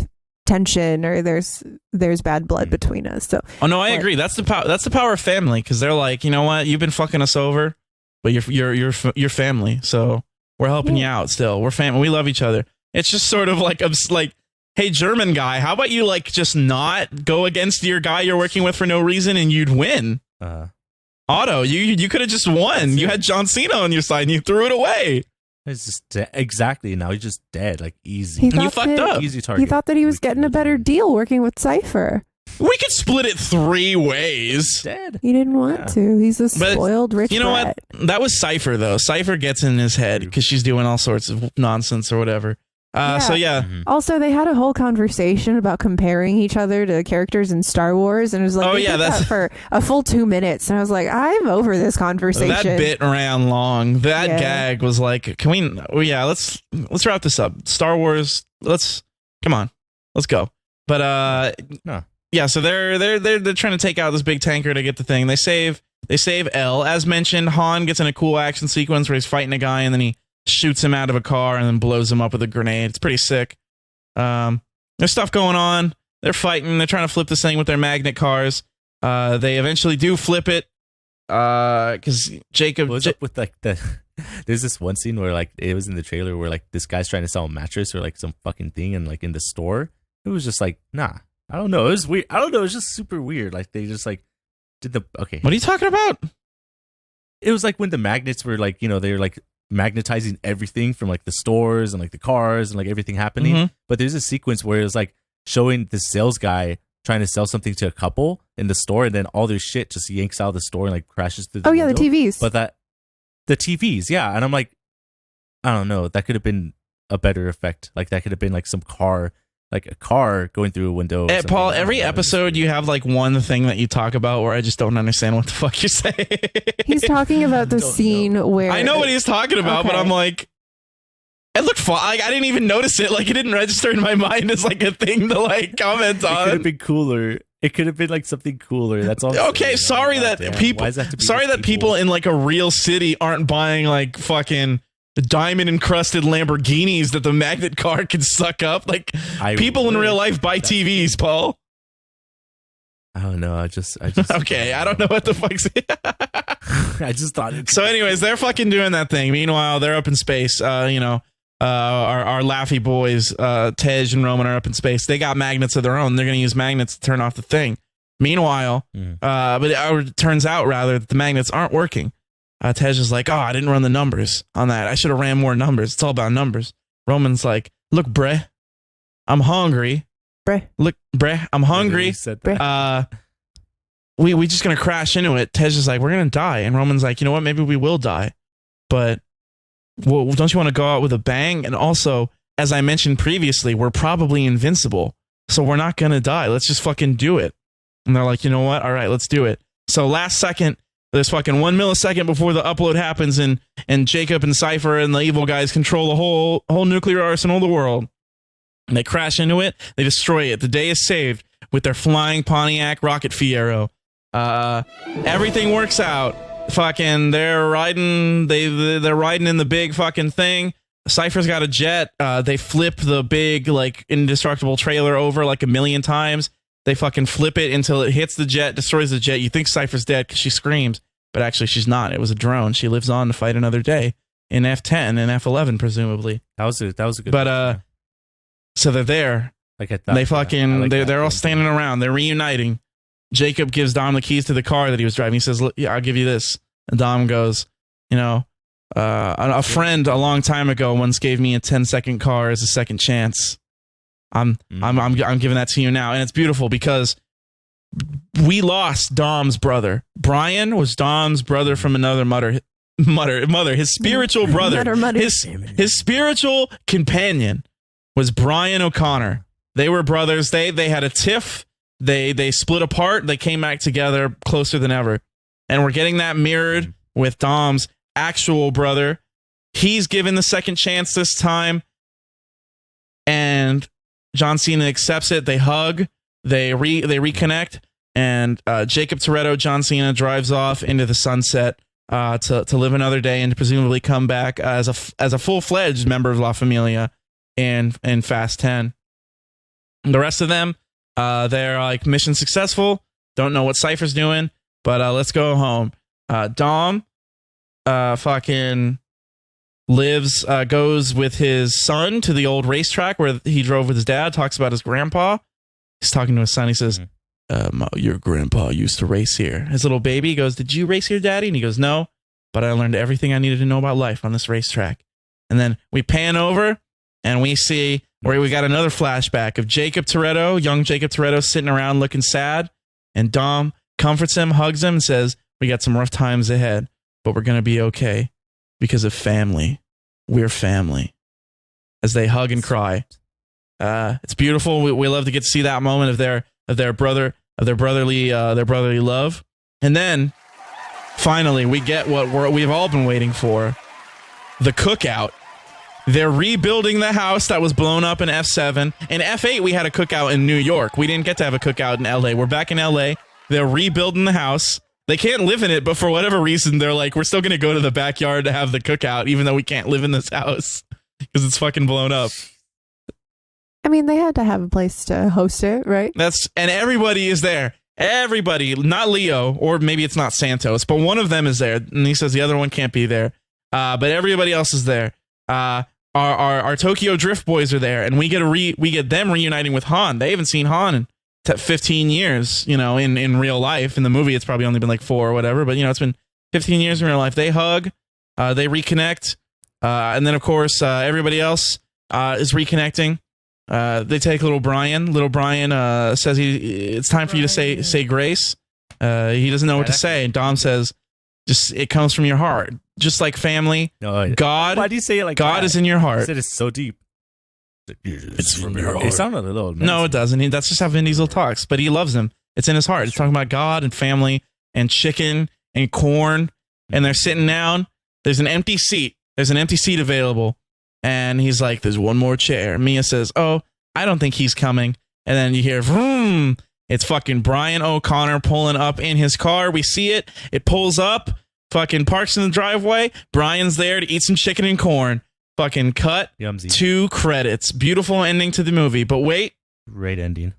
tension or there's bad blood between us. So no, I agree. That's the power of family, because they're like, you know what, you've been fucking us over, but you're family, so we're helping you out. Still, we're family. We love each other. It's just sort of like, hey, German guy, how about you like just not go against your guy you're working with for no reason and you'd win? Otto, you could have just won. You had John Cena on your side and you threw it away. It's just exactly. Now he's just dead, like easy. And you fucked up. Easy target. He thought that he was getting a better deal working with Cypher. We could split it 3 ways. Dead. He didn't want to. He's a spoiled rich You know brat. what? That was Cypher, though. Cypher gets in his head because she's doing all sorts of nonsense or whatever. So yeah. Also, they had a whole conversation about comparing each other to characters in Star Wars, and it was like, that's for a full 2 minutes, and I was like, I'm over this conversation. That bit ran long. That gag was like, can we? Oh yeah, let's wrap this up. Star Wars. Come on, let's go. But no. Yeah. So they're trying to take out this big tanker to get the thing. They save Elle. As mentioned, Han gets in a cool action sequence where he's fighting a guy and then he shoots him out of a car and then blows him up with a grenade. It's pretty sick. There's stuff going on. They're fighting. They're trying to flip this thing with their magnet cars. They eventually do flip it. Because Jacob... What's up with like there's this one scene where like it was in the trailer where like this guy's trying to sell a mattress or like some fucking thing and like in the store. It was just like, nah. I don't know. It was weird. I don't know. It was just super weird. Like they just like did the... Okay. What are you talking about? It was like when the magnets were like, they were like magnetizing everything from like the stores and like the cars and like everything happening. Mm-hmm. But there's a sequence where it was like showing the sales guy trying to sell something to a couple in the store, and then all their shit just yanks out of the store and like crashes through the window. The TVs. But the TVs, yeah. And I'm like, I don't know, that could have been a better effect. Like that could have been like some car, like a car going through a window. Paul, every episode you have like one thing that you talk about where I just don't understand what the fuck you're saying. He's talking about the scene where... I know what he's talking about, but I'm like, it looked fun. Like, I didn't even notice it. Like, it didn't register in my mind as like a thing to like comment on. It could have been cooler. It could have been like something cooler. That's all. Okay, sorry that people in like a real city aren't buying like fucking diamond encrusted Lamborghinis that the magnet car can suck up. Like people in real life buy TVs, Paul. I don't know. I just okay. I don't know what the fuck's. I just thought it. So, anyways, they're fucking doing that thing. Meanwhile, they're up in space. Our Laffy boys, Tej and Roman are up in space. They got magnets of their own. They're gonna use magnets to turn off the thing. Meanwhile, but it turns out rather that the magnets aren't working. Tej is like, oh, I didn't run the numbers on that. I should have ran more numbers. It's all about numbers. Roman's like, look, bruh, I'm hungry. Look, bruh, I'm hungry. Said that. We just gonna crash into it. Tej is like, we're gonna die. And Roman's like, you know what? Maybe we will die. But well, don't you want to go out with a bang? And also, as I mentioned previously, we're probably invincible. So we're not gonna die. Let's just fucking do it. And they're like, you know what? All right, let's do it. So last second, there's fucking 1 millisecond before the upload happens, and Jacob and Cypher and the evil guys control the whole nuclear arsenal of the world. And they crash into it. They destroy it. The day is saved with their flying Pontiac Rocket Fiero. Everything works out. Fucking, they're riding. They're riding in the big fucking thing. Cypher's got a jet. They flip the big like indestructible trailer over like a million times. They fucking flip it until it hits the jet, destroys the jet. You think Cypher's dead because she screams, but actually she's not. It was a drone. She lives on to fight another day in F10 and F11 presumably. That was a good. But so they're there. Like I thought, They fucking like they're all standing around. They're reuniting. Jacob gives Dom the keys to the car that he was driving. He says, yeah, I'll give you this. And Dom goes, you know, a friend a long time ago once gave me a 10-second car as a second chance. I'm giving that to you now. And it's beautiful because we lost Dom's brother. Brian was Dom's brother from another mother, his spiritual brother. His spiritual companion was Brian O'Connor. They were brothers. They had a tiff. They split apart. They came back together closer than ever. And we're getting that mirrored with Dom's actual brother. He's given the second chance this time. And John Cena accepts it. They hug. They reconnect. And Jacob Toretto, John Cena, drives off into the sunset to live another day and to presumably come back as a full-fledged member of La Familia in Fast 10. And the rest of them, they're like mission successful. Don't know what Cypher's doing, but let's go home. Dom fucking goes with his son to the old racetrack where he drove with his dad, talks about his grandpa. He's talking to his son. He says, your grandpa used to race here. His little baby goes, did you race here, Daddy? And he goes, no, but I learned everything I needed to know about life on this racetrack. And then we pan over and we see where we got another flashback of Jacob Toretto, young Jacob Toretto, sitting around looking sad. And Dom comforts him, hugs him, and says, we got some rough times ahead, but we're going to be okay because of family. We're family. As they hug and cry. It's beautiful. We love to get to see that moment of their brotherly love. And then finally we get what we've all been waiting for. The cookout. They're rebuilding the house that was blown up in F7. In F8, we had a cookout in New York. We didn't get to have a cookout in LA. We're back in LA. They're rebuilding the house. They can't live in it, but for whatever reason, they're like, we're still going to go to the backyard to have the cookout, even though we can't live in this house because it's fucking blown up. I mean, they had to have a place to host it, right? And everybody is there. Everybody, not Leo, or maybe it's not Santos, but one of them is there. And he says the other one can't be there. But everybody else is there. Our Tokyo Drift boys are there, and we get them reuniting with Han. They haven't seen Han in 15 years, in real life. In the movie, it's probably only been like 4 or whatever, but it's been 15 years in real life. They hug, they reconnect, and then of course everybody else is reconnecting. They take little Brian. Little Brian says it's time for you to say grace. He doesn't know what to say, and Dom says, just it comes from your heart. Just like family, God. Why do you say it like God that? is in your heart? You said it's so deep. It's from your heart. It sounded a little. No, it doesn't. That's just how Vin Diesel talks. But he loves him. It's in his heart. It's talking about God and family and chicken and corn. And they're sitting down. There's an empty seat. There's an empty seat available. And he's like, "There's one more chair." Mia says, "Oh, I don't think he's coming." And then you hear, vroom. It's fucking Brian O'Connor pulling up in his car. We see it. It pulls up. Fucking parks in the driveway. Brian's there to eat some chicken and corn. Fucking cut. Yumsy. 2 credits. Beautiful ending to the movie. But wait. Great ending.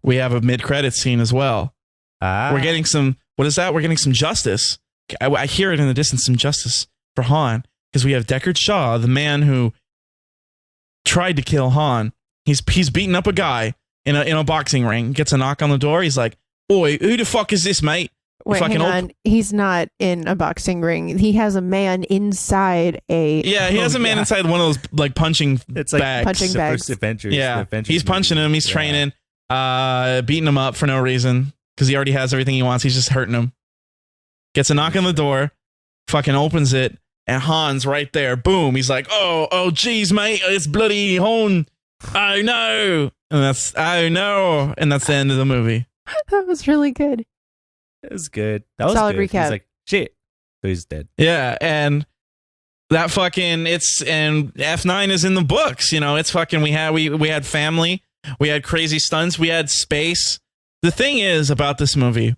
We have a mid-credits scene as well. We're getting some... What is that? We're getting some justice. I hear it in the distance, some justice for Han. Because we have Deckard Shaw, the man who tried to kill Han. He's beating up a guy in a boxing ring. Gets a knock on the door. He's like, "Oi, who the fuck is this, mate?" Wait, hang on. He's not in a boxing ring. He has a man inside a. Yeah, he has a man inside one of those like punching It's like bags. punching the bags. first Avengers. Yeah, the Avengers he's punching movie. him. He's training, beating him up for no reason because he already has everything he wants. He's just hurting him. Gets a knock on the door, fucking opens it, and Han's right there. Boom. He's like, oh, geez, mate, it's bloody Hon. Oh no, and that's the end of the movie. That was really good. It was good. That was Solid good. recap. He's like, shit. So he's dead. Yeah, and that fucking and F9 is in the books. You know, it's fucking. We had family. We had crazy stunts. We had space. The thing is about this movie,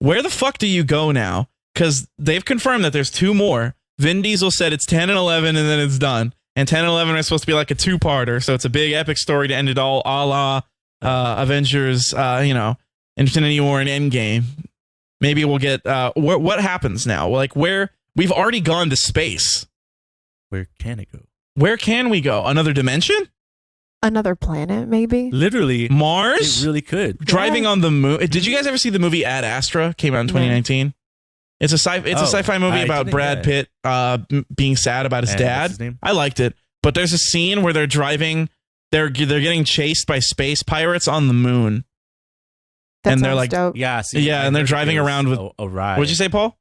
where the fuck do you go now? Because they've confirmed that there's 2 more. Vin Diesel said it's 10 and 11 and then it's done. And 10 and 11 are supposed to be like a 2-parter. So it's a big epic story to end it all, a la Avengers, Infinity War and Endgame. Maybe we'll get, what happens now? Like where, we've already gone to space. Where can it go? Where can we go? Another dimension? Another planet, maybe? Literally. Mars? It really could. Driving on the moon. Did you guys ever see the movie Ad Astra? Came out in 2019. It's a sci-fi movie about Brad Pitt being sad about his dad. What's his name? I liked it. But there's a scene where they're driving, they're getting chased by space pirates on the moon. That and they're sounds like, dope. Yeah. See, yeah, and they're driving around with awry. What'd you say, Paul?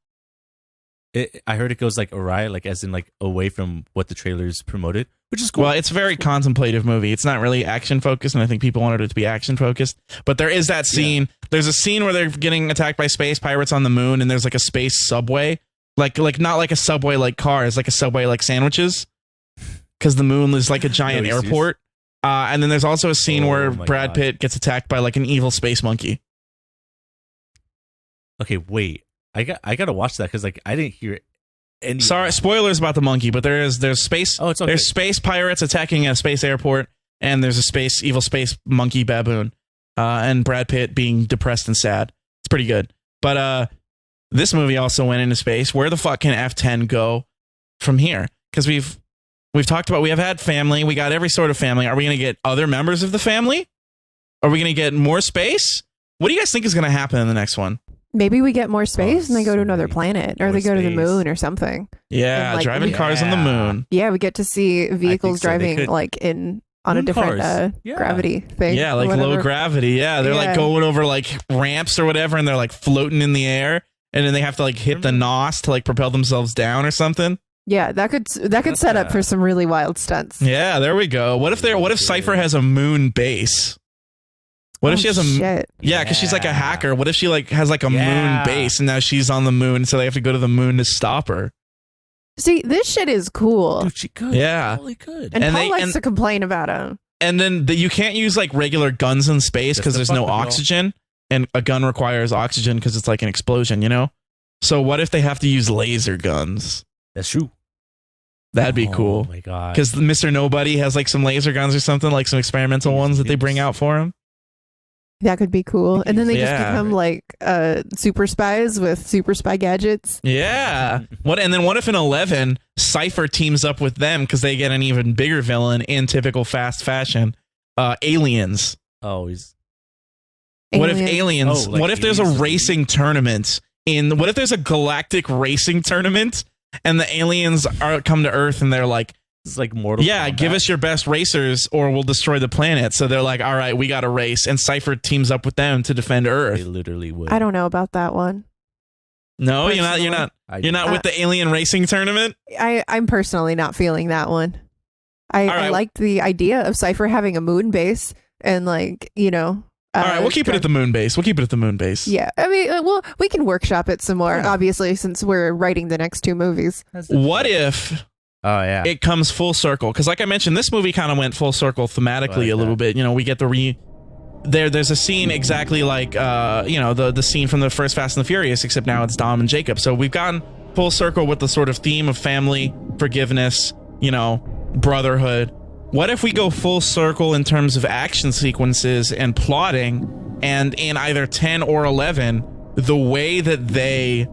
I heard it goes like awry, like as in like away from what the trailers promoted, which is cool. Well, it's a very contemplative movie. It's not really action focused, and I think people wanted it to be action focused. But there is that scene. Yeah. There's a scene where they're getting attacked by space pirates on the moon, and there's like a space subway, like not like a subway like cars, like a subway like sandwiches, because the moon is like a giant airport. And then there's also a scene where Brad Pitt gets attacked by like an evil space monkey. Okay, wait. I gotta watch that because like I didn't hear any. Sorry, spoilers about the monkey, but there's space. Oh, it's okay. There's space pirates attacking a space airport, and there's a evil space monkey baboon, and Brad Pitt being depressed and sad. It's pretty good. But this movie also went into space. Where the fuck can F10 go from here? Because we've talked about we have had family. We got every sort of family. Are we gonna get other members of the family? Are we gonna get more space? What do you guys think is gonna happen in the next one? Maybe we get more space and they go to another planet, or they go to the moon or something. Yeah, like, driving cars on the moon. Yeah, we get to see vehicles driving like on a different gravity thing. Yeah, like low gravity. Yeah, they're like going over like ramps or whatever, and they're like floating in the air, and then they have to like hit the NOS to like propel themselves down or something. Yeah, that could set up for some really wild stunts. Yeah, there we go. What if Cypher has a moon base? What if she has a yeah? Because she's like a hacker. What if she like has like a moon base and now she's on the moon, so they have to go to the moon to stop her? See, this shit is cool. Dude, she could. Yeah, totally could. And Paul likes to complain about him. And then you can't use like regular guns in space because there's no oxygen, and a gun requires oxygen because it's like an explosion, you know. So what if they have to use laser guns? That's true. That'd be cool. Oh my god! Because Mr. Nobody has like some laser guns or something, like some experimental ones that they bring out for him. That could be cool. And then they just become like super spies with super spy gadgets. Yeah. And then what if in 11, Cypher teams up with them because they get an even bigger villain in typical fast fashion? Aliens. Oh, What if aliens? Oh, like what if there's a racing tournament? What if there's a galactic racing tournament and the aliens come to Earth and they're like, it's like Mortal Kombat. Give us your best racers or we'll destroy the planet. So they're like, all right, we got to race. And Cypher teams up with them to defend Earth. They literally would. I don't know about that one. No, you're not with the alien racing tournament? I'm personally not feeling that one. I liked the idea of Cypher having a moon base and like, you know. All right, we'll keep it at the moon base. Yeah. I mean, well, we can workshop it some more, obviously, since we're writing the next 2 movies. What if... Oh yeah, it comes full circle because, like I mentioned, this movie kind of went full circle thematically a little bit. You know, we get there's a scene exactly like the scene from the first Fast and the Furious, except now it's Dom and Jacob. So we've gotten full circle with the sort of theme of family, forgiveness, you know, brotherhood. What if we go full circle in terms of action sequences and plotting, and in either 10 or 11, the way that they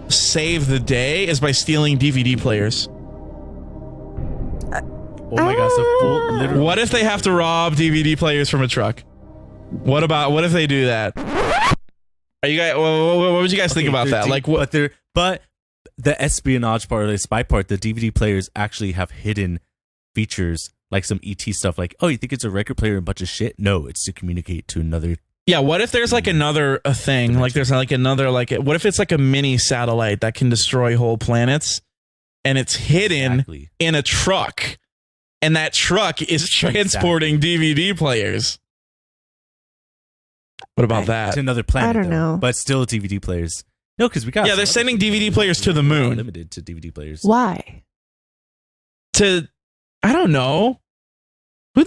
save the day is by stealing DVD players? Oh my god, so full, literally. What if they have to rob DVD players from a truck? What if they do that? Are you guys? What would you guys think about that? Like, what? But the espionage part or the spy part, the DVD players actually have hidden features like some ET stuff. Like, oh, you think it's a record player and a bunch of shit? No, it's to communicate to another. Yeah. What if there's like another thing? Like, there's like another like. What if it's like a mini satellite that can destroy whole planets, and it's hidden in a truck, and that truck is transporting DVD players? What about that? It's another planet. I don't know. But still DVD players. No, because we got. Yeah, they're sending DVD players to the moon. Limited to DVD players. Why? I don't know. Why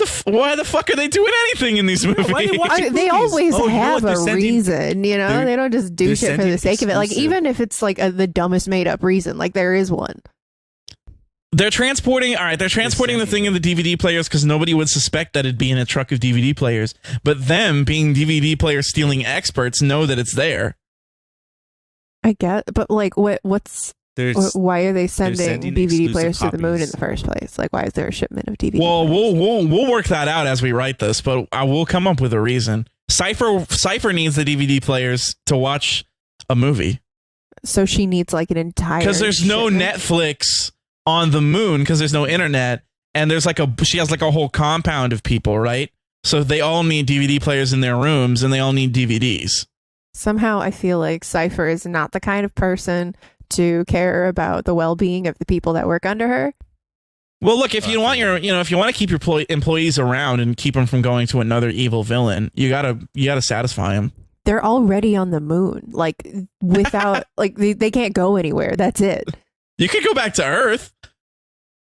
the fuck are they doing anything in these movies? They always have a reason, you know? They don't just do shit for the sake of it. Like, even if it's like the dumbest made up reason, like there is one. They're transporting the thing in the DVD players because nobody would suspect that it'd be in a truck of DVD players. But them, being DVD player stealing experts, know that it's there. I get, but like, why are they sending DVD players to the moon in the first place? Like, why is there a shipment of DVD? Well, we'll work that out as we write this, but I will come up with a reason. Cypher needs the DVD players to watch a movie. So she needs like an entire, because there's no Netflix on the moon because there's no internet, and there's like she has like a whole compound of people, right? So they all need DVD players in their rooms, and they all need DVDs. Somehow I feel like Cypher is not the kind of person to care about the well-being of the people that work under her. Well, look, if you want if you want to keep your employees around and keep them from going to another evil villain, you gotta satisfy them. They're already on the moon, like without like they can't go anywhere. That's it. You could go back to Earth.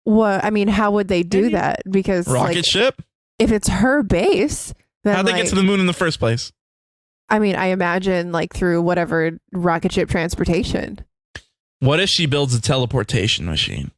Well, I mean, how would they do that? Because rocket ship. If it's her base, then how'd they get to the moon in the first place? I mean, I imagine like through whatever rocket ship transportation. What if she builds a teleportation machine?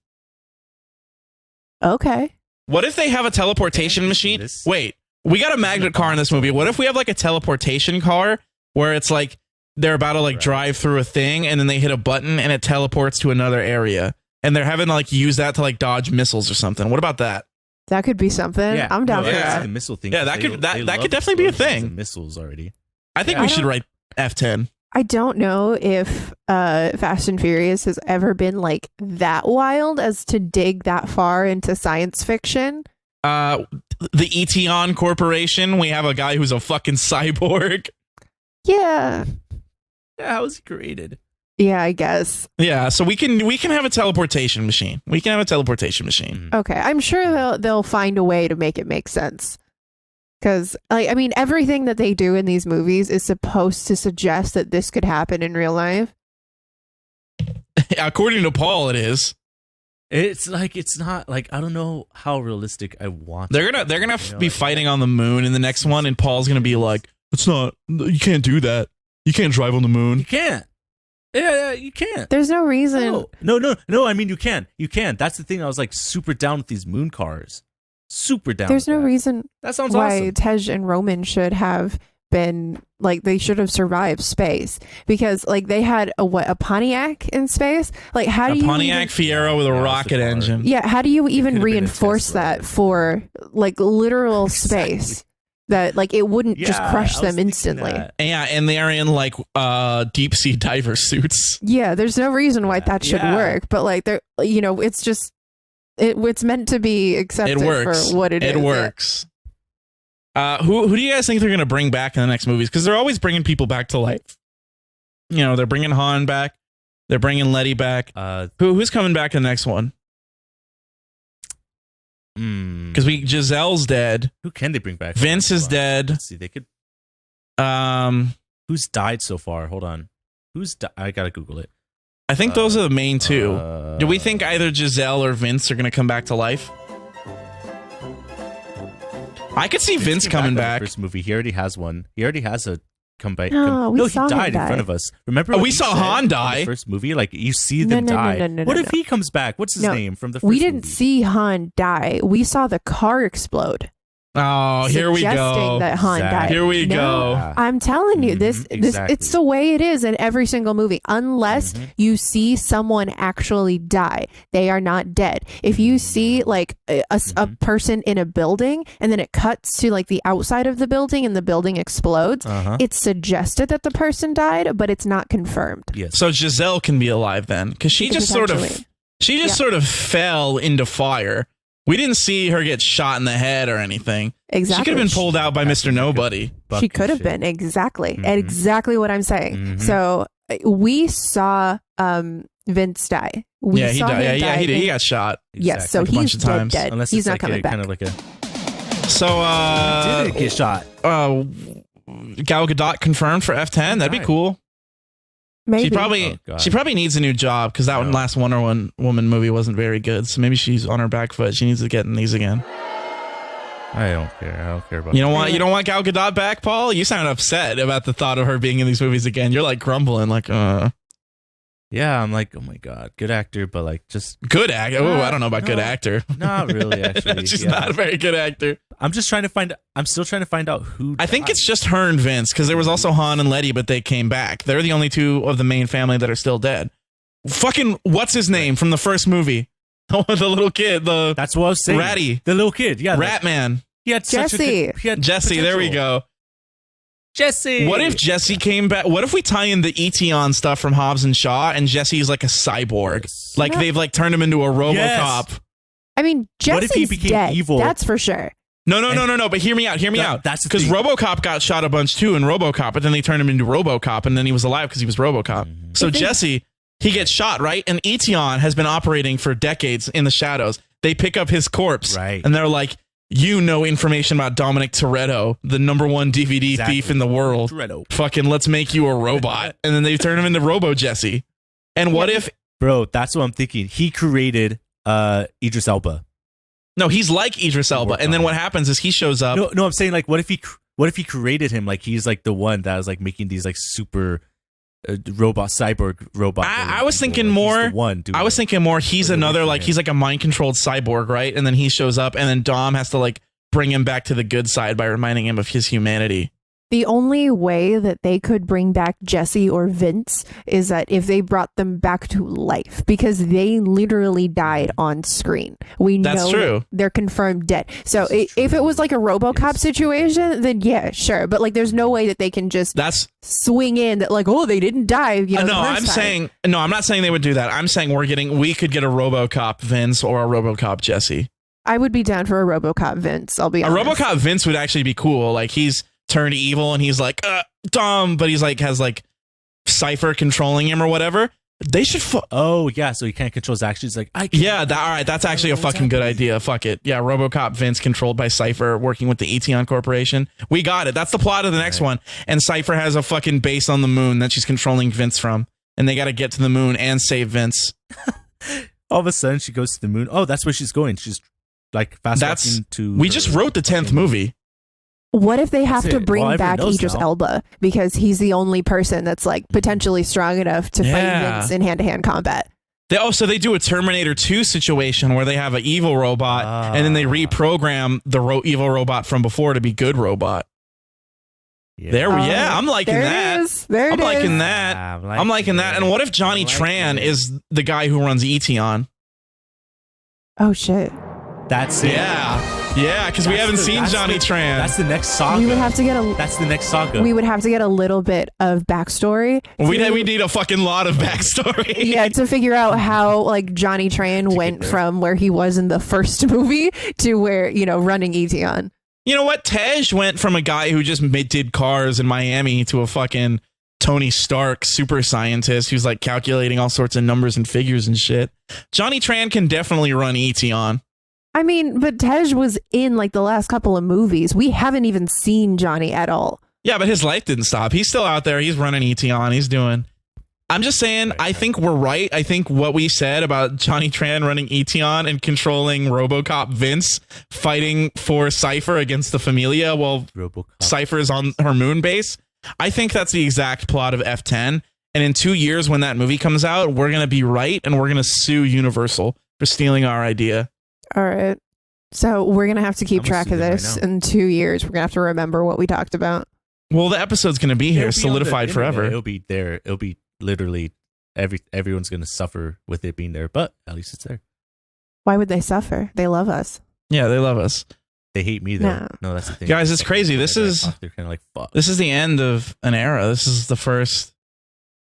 Okay. What if they have a teleportation machine? Wait, we got a magnet car in this movie. What if we have like a teleportation car where it's like they're about to like drive through a thing and then they hit a button and it teleports to another area and they're having to like use that to like dodge missiles or something? What about that? That could be something. Yeah. I'm down for that. The missile thing. Yeah, that could definitely be a thing. Missiles already. I think we should write F10. I don't know if Fast and Furious has ever been like that wild as to dig that far into science fiction. The Etion Corporation, we have a guy who's a fucking cyborg. Yeah. Yeah, how was he created? Yeah, I guess. Yeah, so we can have a teleportation machine. Okay, I'm sure they'll find a way to make it make sense. Because, like, I mean, everything that they do in these movies is supposed to suggest that this could happen in real life. According to Paul, it is. It's like, it's not like, I don't know how realistic I want. They're gonna be fighting on the moon in the next one, and Paul's gonna be like, you can't do that. You can't drive on the moon. You can't. Yeah, you can't. There's no reason. No. I mean, you can. You can. That's the thing. I was like super down with these moon cars. Super down. There's no reason that sounds why awesome. Tej and Roman should have been like, they should have survived space, because like they had a Pontiac in space. Like, how do you Pontiac Fiero with a rocket engine? Yeah, how do you even reinforce that for like literal space? That like it wouldn't just crush them instantly. Yeah, and they are in like deep sea diver suits. Yeah, there's no reason why that should work, but like they're, it's just it's meant to be accepted for what it is. It works. Who do you guys think they're going to bring back in the next movies? Because they're always bringing people back to life. They're bringing Han back. They're bringing Letty back. Who's coming back in the next one? Because Giselle's dead. Who can they bring back? Vince is dead. Let's see, they could. Who's died so far? Hold on. I gotta Google it. I think those are the main two. Do we think either Giselle or Vince are gonna come back to life? I could see Vince coming back. First movie, he already has one. He already has a comeback. No, he died in front of us. Remember? We saw Han die. In the first movie, like you see them die. What if he comes back? What's his name from the first movie? We didn't see Han die. We saw the car explode. Oh, here we suggesting go. that Han died. Here we No, go. I'm telling you, this exactly. it's the way it is in every single movie. Unless you see someone actually die, they are not dead. If you see like a person in a building and then it cuts to like the outside of the building and the building explodes, it's suggested that the person died, but it's not confirmed. Yes. So Giselle can be alive then, because she just sort of fell into fire. We didn't see her get shot in the head or anything. Exactly. She could have been pulled out by Mr. Nobody. She could have been. Exactly. Exactly what I'm saying. So we saw Vince die. We he saw died. him die. He got shot. Yes, so Like a bunch he's of times. dead. Unless He's it's not like coming back. kind of like a So did get shot. Gal Gadot confirmed for F10. That'd be cool. Maybe. She probably needs a new job because that last Wonder Woman movie wasn't very good. So maybe she's on her back foot. She needs to get in these again. I don't care. I don't care about. You don't want Gal Gadot back, Paul? You sound upset about the thought of her being in these movies again. You're like grumbling, like, Yeah, I'm like, oh my god, good actor, but like just good actor. Oh, I don't know about good actor. Not really, actually. She's not a very good actor. I'm still trying to find out who. I think it's just her and Vince, because there was also Han and Letty, but they came back. They're the only two of the main family that are still dead. Fucking what's his name from the first movie? The little kid. That's what I was saying. Ratty. The little kid. Yeah. Rat Man. He had Jesse. Jesse. There we go. Jesse. What if Jesse came back? What if we tie in the Etion stuff from Hobbs and Shaw, and Jesse's like a cyborg? Like they've like turned him into a RoboCop. Yes. I mean, What if he Jesse's became dead. evil? That's for sure. No. But hear me out. That's the because thing. RoboCop got shot a bunch too in RoboCop, but then they turned him into RoboCop, and then he was alive because he was RoboCop. So Jesse, he gets shot, right? And Etion has been operating for decades in the shadows. They pick up his corpse, Right. and they're like, "You know information about Dominic Toretto, the #1 DVD thief in the world. Toretto. Fucking let's make you a robot." And then they turn him into Robo Jesse. And what if? Bro, that's what I'm thinking. He created Idris Elba. No, he's like Idris Elba. And then what happens is he shows up. No, I'm saying like, what if he created him? Like he's like the one that was like making these like super cyborg robot. I was thinking like, more. he's the one, dude. I was thinking more. He's another like he's like a mind controlled cyborg, right? And then he shows up, and then Dom has to like bring him back to the good side by reminding him of his humanity. The only way that they could bring back Jesse or Vince is that if they brought them back to life, because they literally died on screen. We That's know true. They're confirmed dead. So if it was like a RoboCop situation, then yeah, sure. But like, there's no way that they can just swing in that like, oh, they didn't die. You know, No, I'm not saying they would do that. I'm saying we could get a RoboCop Vince or a RoboCop Jesse. I would be down for a RoboCop Vince. I'll be honest. A RoboCop Vince would actually be cool. Like he's turned evil and he's like Dom, but he's like has like Cypher controlling him or whatever. They should oh yeah, so he can't control his actions. Like I can't. all right, that's actually a fucking good idea. Fuck it. Yeah, RoboCop Vince controlled by Cypher working with the Etion Corporation. We got it. That's the plot of the next one. And Cypher has a fucking base on the moon that she's controlling Vince from, and they got to get to the moon and save Vince. All of a sudden she goes to the moon. Oh, that's where she's going. She's like fast walking to. We just wrote the 10th movie. What if they have to bring back knows Idris now. Elba because he's the only person that's like potentially strong enough to fight Vince in hand-to-hand combat? So they do a Terminator 2 situation where they have an evil robot and then they reprogram the evil robot from before to be good robot. I'm liking that. I'm liking that. I'm liking that. And what if Johnny Tran is the guy who runs Etion? Oh shit. That's it. Yeah, because we haven't seen Johnny Tran. That's the next saga. We would have to get That's the next saga. We would have to get a little bit of backstory. We need a fucking lot of backstory. Yeah, to figure out how like Johnny Tran went from where he was in the first movie to where, you know, running Etion. You know what? Tej went from a guy who just did cars in Miami to a fucking Tony Stark super scientist who's like calculating all sorts of numbers and figures and shit. Johnny Tran can definitely run Etion. I mean, but Tej was in like the last couple of movies. We haven't even seen Johnny at all. Yeah, but his life didn't stop. He's still out there. He's running Etion. He's doing. I'm just saying, I think we're right. I think what we said about Johnny Tran running Etion and controlling RoboCop Vince fighting for Cypher against the Familia while Cypher is on her moon base. I think that's the exact plot of F10. And in 2 years, when that movie comes out, we're going to be right and we're going to sue Universal for stealing our idea. All right. So we're gonna have to keep I'm track of assuming right this now. in 2 years. We're gonna have to remember what we talked about. Well, the episode's going to be here, It'll be on the solidified internet. forever. It'll be there. It'll be literally everyone's gonna suffer with it being there, but at least it's there. Why would they suffer? They love us. Yeah, they love us. They hate me though. No. No, that's the thing. Guys, it's crazy. This is- they're kind of like fuck. This is the end of an era. This is the first.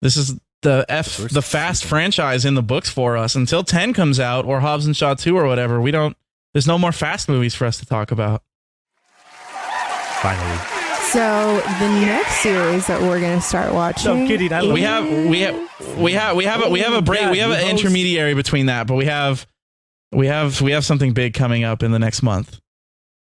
This is the first Fast season. franchise in the books for us until 10 comes out or Hobbs and Shaw 2 or whatever. We don't. There's no more Fast movies for us to talk about. Finally. So the next series that we're gonna start watching. No, I'm kidding. I love We have a break. God, we have you an host. intermediary between that, but we have something big coming up in the next month.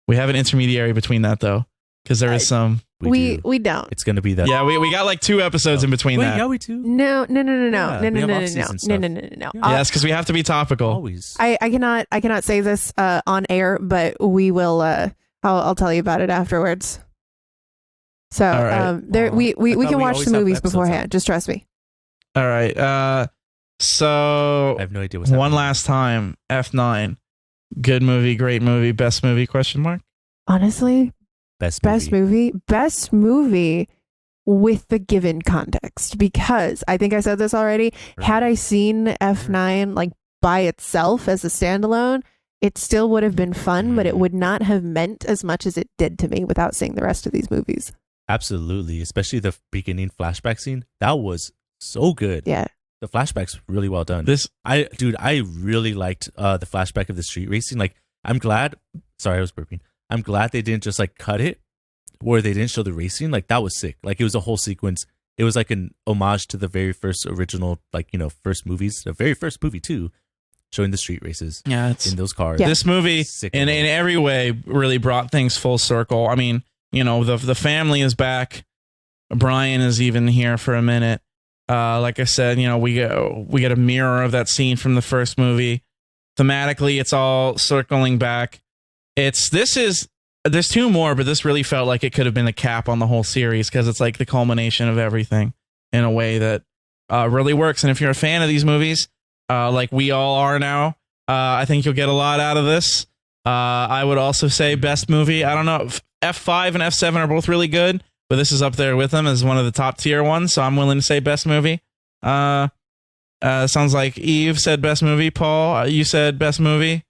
We have an intermediary between that though, because there is some. We do. don't. It's gonna be that. Yeah, we got like 2 episodes in between Wait, that. yeah, we do. No. Yeah, No. we have No. off-season stuff. No. Yeah. Yes, because we have to be topical. Always. I cannot say this on air, but we will. I'll tell you about it afterwards. So All right. there Aw. we I can thought we watch always the have movies episodes beforehand. out. Just trust me. All right. So I have no idea what's one happening. last time, F9. Good movie, great movie, best movie, question mark? Honestly, Best best movie with the given context, because I think I said this already. Had I seen F9 like by itself as a standalone, it still would have been fun, but it would not have meant as much as it did to me without seeing the rest of these movies. Absolutely, especially the beginning flashback scene. That was so good. Yeah. The flashback's really well done. This I really liked the flashback of the street racing. Like, I'm glad. Sorry, I was burping. I'm glad they didn't just like cut it, where they didn't show the racing. Like, that was sick. Like, it was a whole sequence. It was like an homage to the very first original, like, first movies. The very first movie too, showing the street races yeah, it's in those cars. Yeah. this movie Sick in of it. every way really brought things full circle. I mean, the family is back. Brian is even here for a minute. Like I said, we get a mirror of that scene from the first movie. Thematically, it's all circling back. There's 2 more, but this really felt like it could have been a cap on the whole series because it's like the culmination of everything in a way that really works. And if you're a fan of these movies, like we all are now, I think you'll get a lot out of this. I would also say best movie. I don't know. F5 and F7 are both really good, but this is up there with them as one of the top tier ones. So I'm willing to say best movie. Sounds like Eve said best movie. Paul, you said best movie.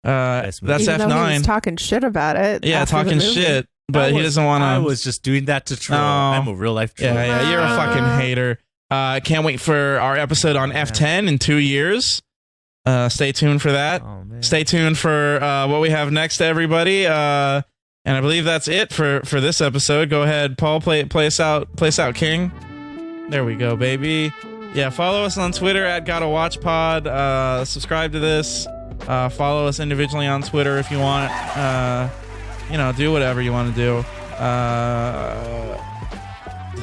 Best movie. That's Even though he was F9. talking shit about it. Yeah, after the talking movie. shit, but he doesn't want to. I was just doing that to troll. No. I'm a real life troll. Yeah, you're a fucking hater. Can't wait for our episode on F10 in 2 years. Stay tuned for that. Oh, man. Stay tuned for what we have next, everybody. And I believe that's it for this episode. Go ahead, Paul. Play us out, King. There we go, baby. Yeah, follow us on Twitter at GottaWatchPod. Subscribe to this. Follow us individually on Twitter if you want. Do whatever you want to do.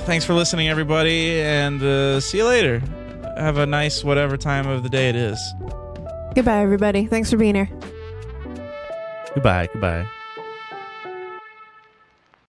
Thanks for listening, everybody, and see you later. Have a nice whatever time of the day it is. Goodbye, everybody. Thanks for being here. Goodbye.